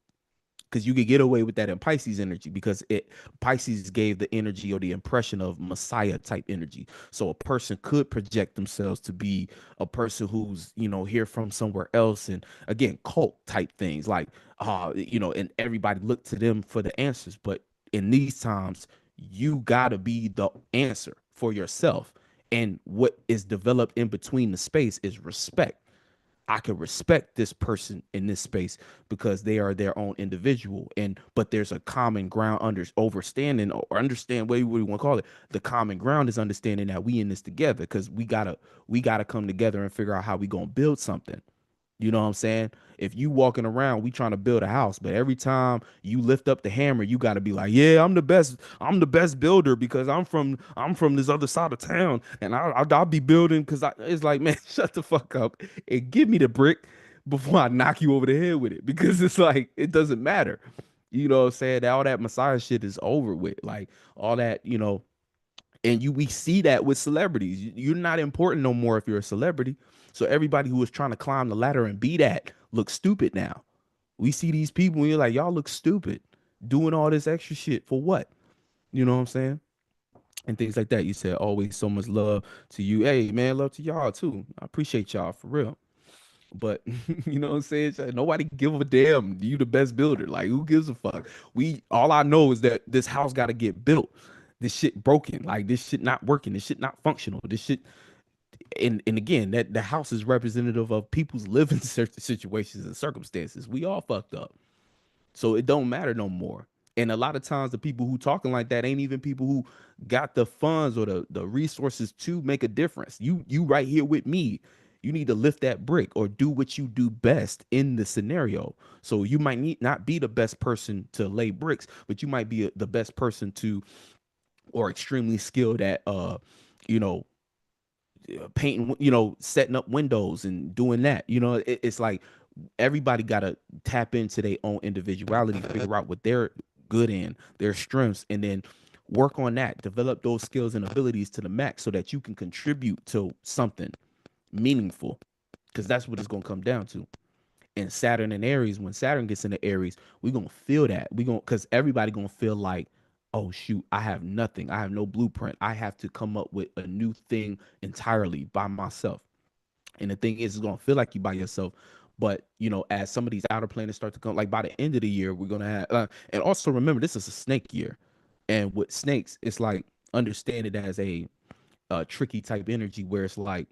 because you could get away with that in Pisces energy, because it Pisces gave the energy or the impression of Messiah type energy. So a person could project themselves to be a person who's, here from somewhere else, and again, cult type things like and everybody look to them for the answers. But in these times, you gotta be the answer for yourself. And what is developed in between the space is respect. I can respect this person in this space because they are their own individual. And but there's a common ground under overstanding or understand what you want to call it. The common ground is understanding that we in this together, because we gotta come together and figure out how we gonna build something. You know what I'm saying? If you walking around, we trying to build a house, but every time you lift up the hammer, you got to be like, "Yeah, I'm the best. I'm the best builder because I'm from this other side of town, and I'll be building because it's like, man, shut the fuck up and give me the brick before I knock you over the head with it, because it's like it doesn't matter. You know what I'm saying? All that Messiah shit is over with. Like all that, and we see that with celebrities. You're not important no more if you're a celebrity. So everybody who is trying to climb the ladder and be that looks stupid now. We see these people and you're like, y'all look stupid doing all this extra shit for what? You know what I'm saying? And things like that. You said always so much love to you. Hey man, love to y'all too. I appreciate y'all for real. But you know what I'm saying? Nobody give a damn. You the best builder. Like, who gives a fuck? We all I know is that this house got to get built. This shit broken. Like, this shit not working. This shit not functional. This shit, and again, that the house is representative of people's living situations and circumstances. We all fucked up. So it don't matter no more. And a lot of times the people who talking like that ain't even people who got the funds or the resources to make a difference. You right here with me. You need to lift that brick or do what you do best in the scenario. So you might need not be the best person to lay bricks, but you might be the best person to, or extremely skilled at you know painting, setting up windows and doing that. It's like Everybody got to tap into their own individuality, figure out what they're good in, their strengths, and then work on that, develop those skills and abilities to the max so that you can contribute to something meaningful, because that's what it's going to come down to. And Saturn and Aries, when Saturn gets into Aries, we're going to feel that. We're going to, because everybody going to feel like, oh shoot, I have nothing, I have no blueprint, I have to come up with a new thing entirely by myself. And the thing is, it's gonna feel like you by yourself. But as some of these outer planets start to come, like by the end of the year, we're gonna have. And also remember, this is a snake year, and with snakes, it's like understand it as a tricky type energy where it's like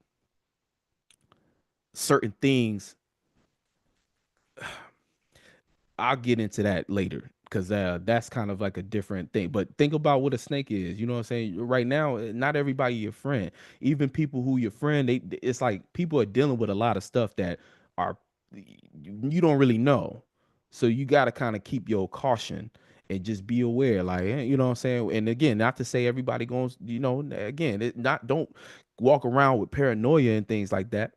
certain things. I'll get into that later because that's kind of like a different thing. But think about what a snake is. You know what I'm saying? Right now, not everybody your friend. Even people who your friend, it's like people are dealing with a lot of stuff that are you don't really know. So you got to kind of keep your caution and just be aware. Like you know what I'm saying. And again, not to say everybody goes. Again, not don't walk around with paranoia and things like that,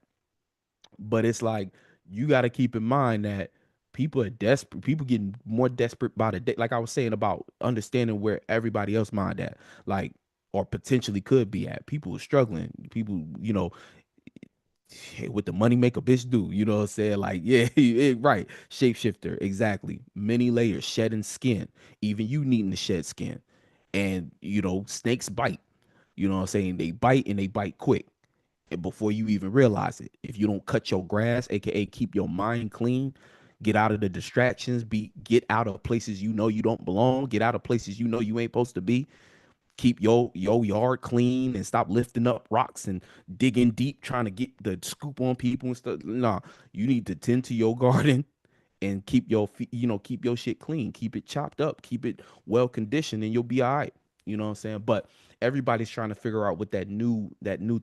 but it's like you got to keep in mind that people are desperate. People getting more desperate by the day. Like I was saying about understanding where everybody else mind at, like or potentially could be at. People are struggling. People, hey, what the money make a bitch do? You know what I'm saying? Like, yeah, right. Shapeshifter, exactly. Many layers, shedding skin. Even you needing to shed skin. And snakes bite. You know what I'm saying? They bite and they bite quick and before you even realize it. If you don't cut your grass, aka keep your mind clean, get out of the distractions, get out of places you don't belong, get out of places you ain't supposed to be. Keep your yard clean and stop lifting up rocks and digging deep trying to get the scoop on people and stuff. Nah, you need to tend to your garden and keep your shit clean, keep it chopped up, keep it well conditioned, and you'll be all right. You know what I'm saying? But everybody's trying to figure out what that new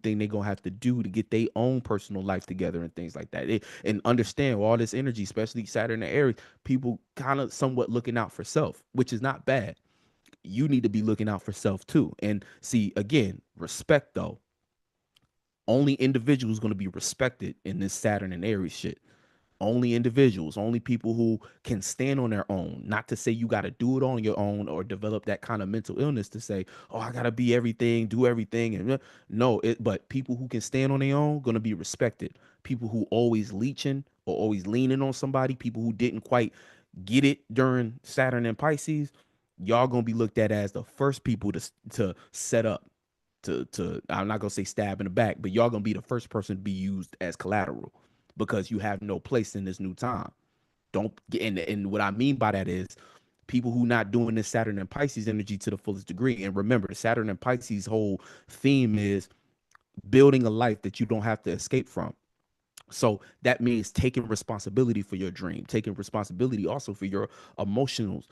thing they're gonna have to do to get their own personal life together and things like that. And understand all this energy, especially Saturn and Aries, people kind of somewhat looking out for self, which is not bad. You need to be looking out for self too. And see, again, respect though. Only individuals going to be respected in this Saturn and Aries shit. Only individuals, only people who can stand on their own. Not to say you got to do it on your own or develop that kind of mental illness to say, oh, I got to be everything, do everything. And no, but people who can stand on their own going to be respected. People who always leeching or always leaning on somebody, people who didn't quite get it during Saturn and Pisces, y'all going to be looked at as the first people to set up to I'm not gonna say stab in the back, but y'all gonna be the first person to be used as collateral because you have no place in this new time. Don't get and what I mean by that is people who not doing this Saturn and Pisces energy to the fullest degree. And remember, the Saturn and Pisces whole theme is building a life that you don't have to escape from. So that means taking responsibility for your dream, taking responsibility also for your emotional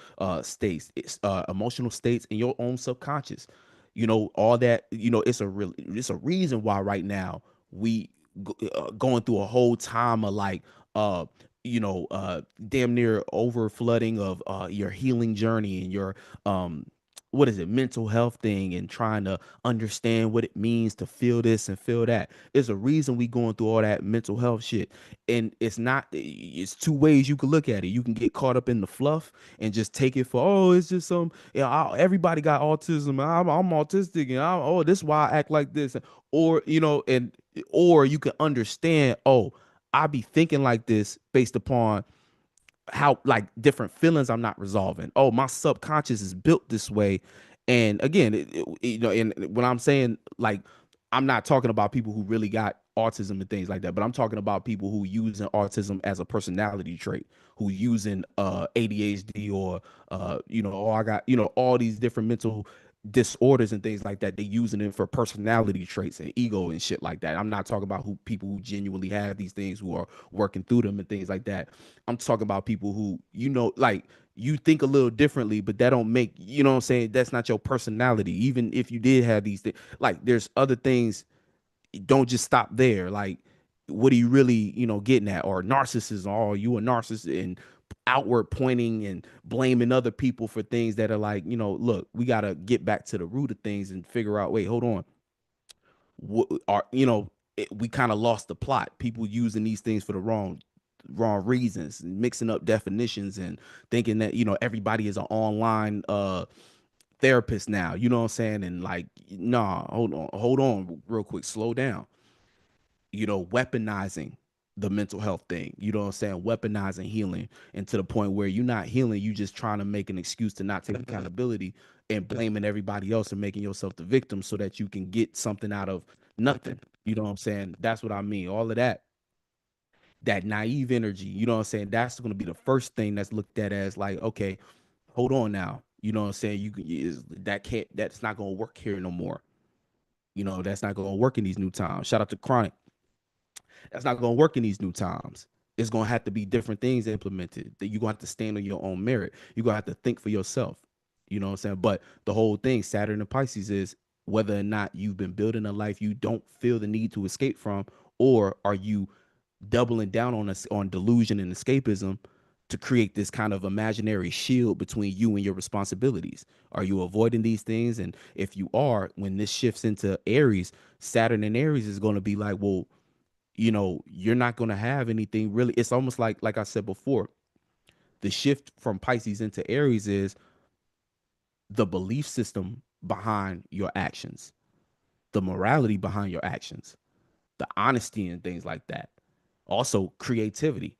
emotional states in your own subconscious. All that. It's a reason why right now we going through a whole time of like uh damn near over flooding of your healing journey and your um what is it, mental health thing, and trying to understand what it means to feel this and feel that. There's a reason we going through all that mental health shit. And it's two ways you could look at it. You can get caught up in the fluff and just take it for, oh, it's just some, everybody got autism. I'm autistic, and oh, this is why I act like this. Or, or you can understand, oh, I be thinking like this based upon how like different feelings I'm not resolving. Oh, my subconscious is built this way. And again, and when I'm saying like, I'm not talking about people who really got autism and things like that, but I'm talking about people who using autism as a personality trait, who using ADHD or oh, I got, all these different mental disorders and things like that. They using it for personality traits and ego and shit like that. I'm not talking about who people who genuinely have these things who are working through them and things like that. I'm talking about people who, like you think a little differently, but that don't make, what I'm saying, that's not your personality. Even if you did have these things, like there's other things. Don't just stop there. Like, what are you really, getting at? Or narcissism, or you a narcissist, and outward pointing and blaming other people for things that are like, look, we got to get back to the root of things and figure out, wait, hold on. What are, we kind of lost the plot. People using these things for the wrong. wrong reasons, mixing up definitions and thinking that, everybody is an online therapist now. You know what I'm saying? And like, nah, hold on real quick, slow down. Weaponizing the mental health thing. You know what I'm saying? Weaponizing healing, and to the point where you're not healing, you just trying to make an excuse to not take accountability and blaming everybody else and making yourself the victim so that you can get something out of nothing. You know what I'm saying? That's what I mean. All of that naive energy, you know what I'm saying? That's going to be the first thing that's looked at as like, okay, hold on now. You know what I'm saying? That's not going to work here no more. That's not going to work in these new times. Shout out to Chronic. That's not going to work in these new times. It's going to have to be different things implemented. That you're going to have to stand on your own merit. You're going to have to think for yourself. You know what I'm saying? But the whole thing, Saturn and Pisces, is whether or not you've been building a life you don't feel the need to escape from, or are you doubling down on us on delusion and escapism to create this kind of imaginary shield between you and your responsibilities? Are you avoiding these things? And if you are, when this shifts into Aries, Saturn and Aries is going to be like, well, you're not going to have anything really. It's almost like I said before, the shift from Pisces into Aries is the belief system behind your actions, the morality behind your actions, the honesty and things like that. Also, creativity.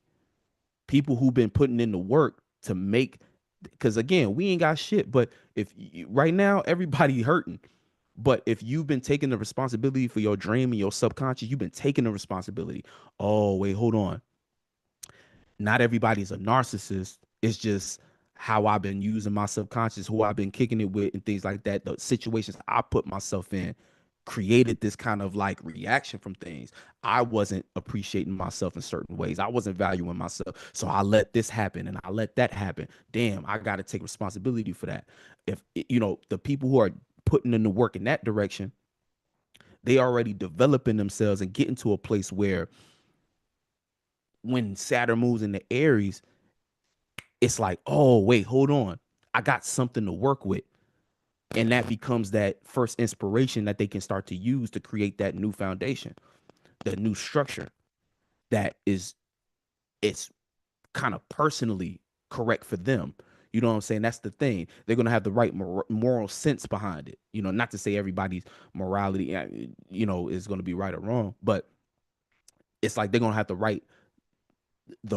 People who've been putting in the work to make, because again, we ain't got shit. But if right now everybody hurting, but if you've been taking the responsibility for your dream and your subconscious, you've been taking the responsibility. Oh, wait, hold on. Not everybody's a narcissist. It's just how I've been using my subconscious, who I've been kicking it with, and things like that. The situations I put myself in created this kind of like reaction from things. I wasn't appreciating myself in certain ways. I wasn't valuing myself. So I let this happen and I let that happen. Damn, I got to take responsibility for that. If, the people who are putting in the work in that direction, they already developing themselves and getting to a place where when Saturn moves into Aries, it's like, oh, wait, hold on. I got something to work with. And that becomes that first inspiration that they can start to use to create that new foundation, that new structure that is, it's kind of personally correct for them. You know what I'm saying? That's the thing. They're going to have the right moral sense behind it. Not to say everybody's morality, is going to be right or wrong, but it's like they're going to have the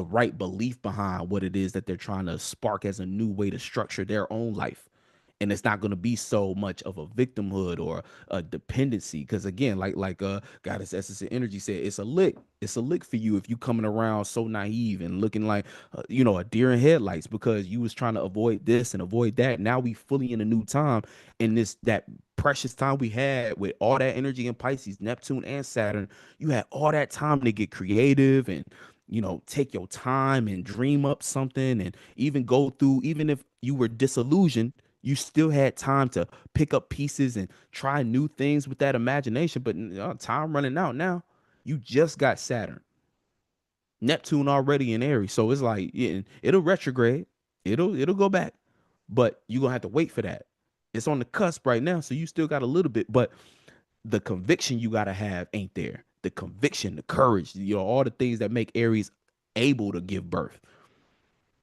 right belief behind what it is that they're trying to spark as a new way to structure their own life. And it's not going to be so much of a victimhood or a dependency, because again, like goddess essence and energy said, it's a lick for you if you coming around so naive and looking like a deer in headlights, because you was trying to avoid this and avoid that. Now we fully in a new time, in this that precious time we had with all that energy in Pisces, Neptune and Saturn. You had all that time to get creative and take your time and dream up something, and even go through, even if you were disillusioned, you still had time to pick up pieces and try new things with that imagination. But time running out now. You just got Saturn, Neptune already in Aries, so it's like, yeah, it'll retrograde, it'll go back, but you're gonna have to wait for that. It's on the cusp right now, so you still got a little bit, but the conviction you gotta have ain't there. The conviction, the courage, all the things that make Aries able to give birth.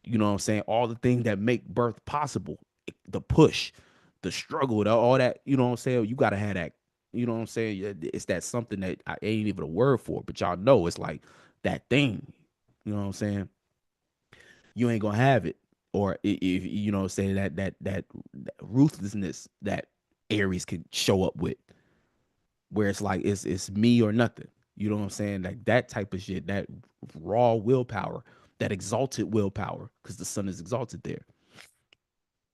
You know what I'm saying? All the things that make birth possible, the push, the struggle, all that. You know what I'm saying? You gotta have that. You know what I'm saying? Yeah, it's that something that I ain't even a word for, but y'all know it's like that thing. You know what I'm saying? You ain't gonna have it, or if you know what I'm saying, that ruthlessness that Aries could show up with, where it's like it's me or nothing. You know what I'm saying? Like that type of shit, that raw willpower, that exalted willpower, because the sun is exalted there.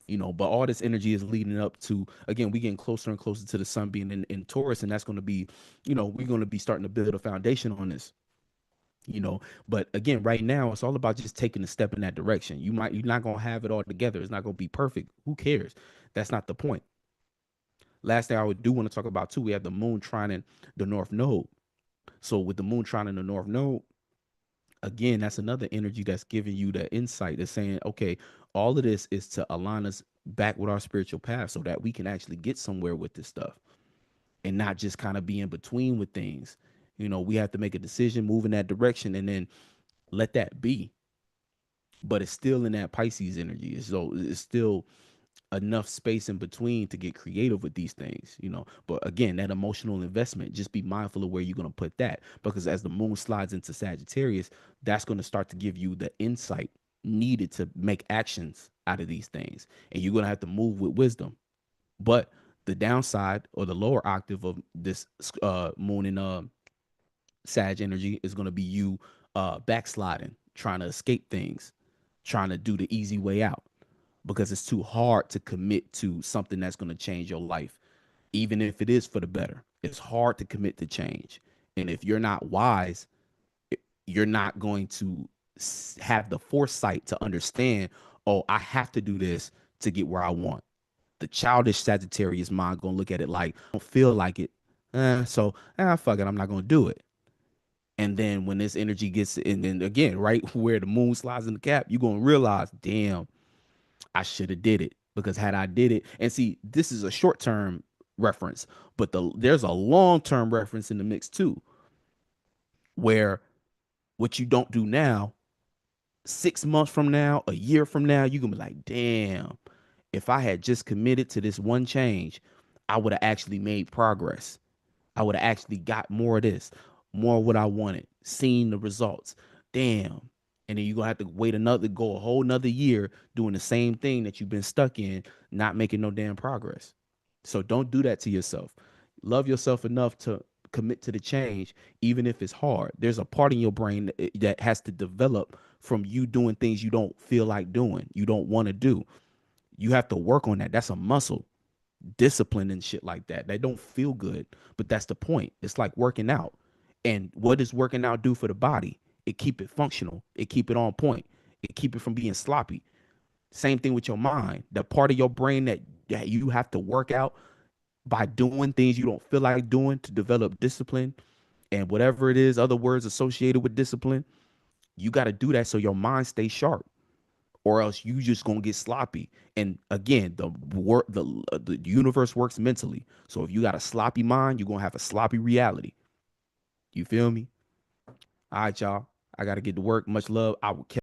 But all this energy is leading up to, again, we getting closer and closer to the sun being in Taurus, and that's going to be, we're going to be starting to build a foundation on this. But again, right now it's all about just taking a step in that direction. You're not going to have it all together. It's not going to be perfect. Who cares? That's not the point. Last thing I would do want to talk about too, we have the moon trining the north node. So with the moon trining the north node, again, that's another energy that's giving you the insight, that's saying, okay, all of this is to align us back with our spiritual path so that we can actually get somewhere with this stuff and not just kind of be in between with things. We have to make a decision, move in that direction, and then let that be, but it's still in that Pisces energy. So it's still enough space in between to get creative with these things, you know. But again, that emotional investment, just be mindful of where you're going to put that, because as the moon slides into Sagittarius, that's going to start to give you the insight needed to make actions out of these things. And you're going to have to move with wisdom. But the downside or the lower octave of this moon in Sag energy is going to be you backsliding, trying to escape things, trying to do the easy way out, because it's too hard to commit to something that's going to change your life, even if it is for the better. It's hard to commit to change. And if you're not wise, you're not going to have the foresight to understand, oh, I have to do this to get where I want. The childish Sagittarius mind going to look at it like, I don't feel like it. Fuck it, I'm not going to do it. And then when this energy gets, and then again, right where the moon slides in the cap, you're going to realize, damn, I should have did it, because had I did it, and see, this is a short term reference, but there's a long term reference in the mix too, where what you don't do now, 6 months from now, a year from now, you're gonna be like, damn, if I had just committed to this one change, I would have actually made progress. I would have actually got more of this, more of what I wanted, seen the results. Damn. And then you're gonna have to wait go a whole nother year doing the same thing that you've been stuck in, not making no damn progress. So don't do that to yourself. Love yourself enough to commit to the change, even if it's hard. There's a part in your brain that has to develop from you doing things you don't feel like doing, you don't want to do. You have to work on that. That's a muscle, discipline and shit like that. They don't feel good, but that's the point. It's like working out. And what does working out do for the body? It keep it functional. It keep it on point. It keep it from being sloppy. Same thing with your mind. The part of your brain that you have to work out by doing things you don't feel like doing to develop discipline and whatever it is, other words associated with discipline, you got to do that so your mind stays sharp, or else you just gonna get sloppy. And again, the universe works mentally. So if you got a sloppy mind, you're gonna have a sloppy reality. You feel me? All right, y'all. I gotta get to work. Much love. I will catch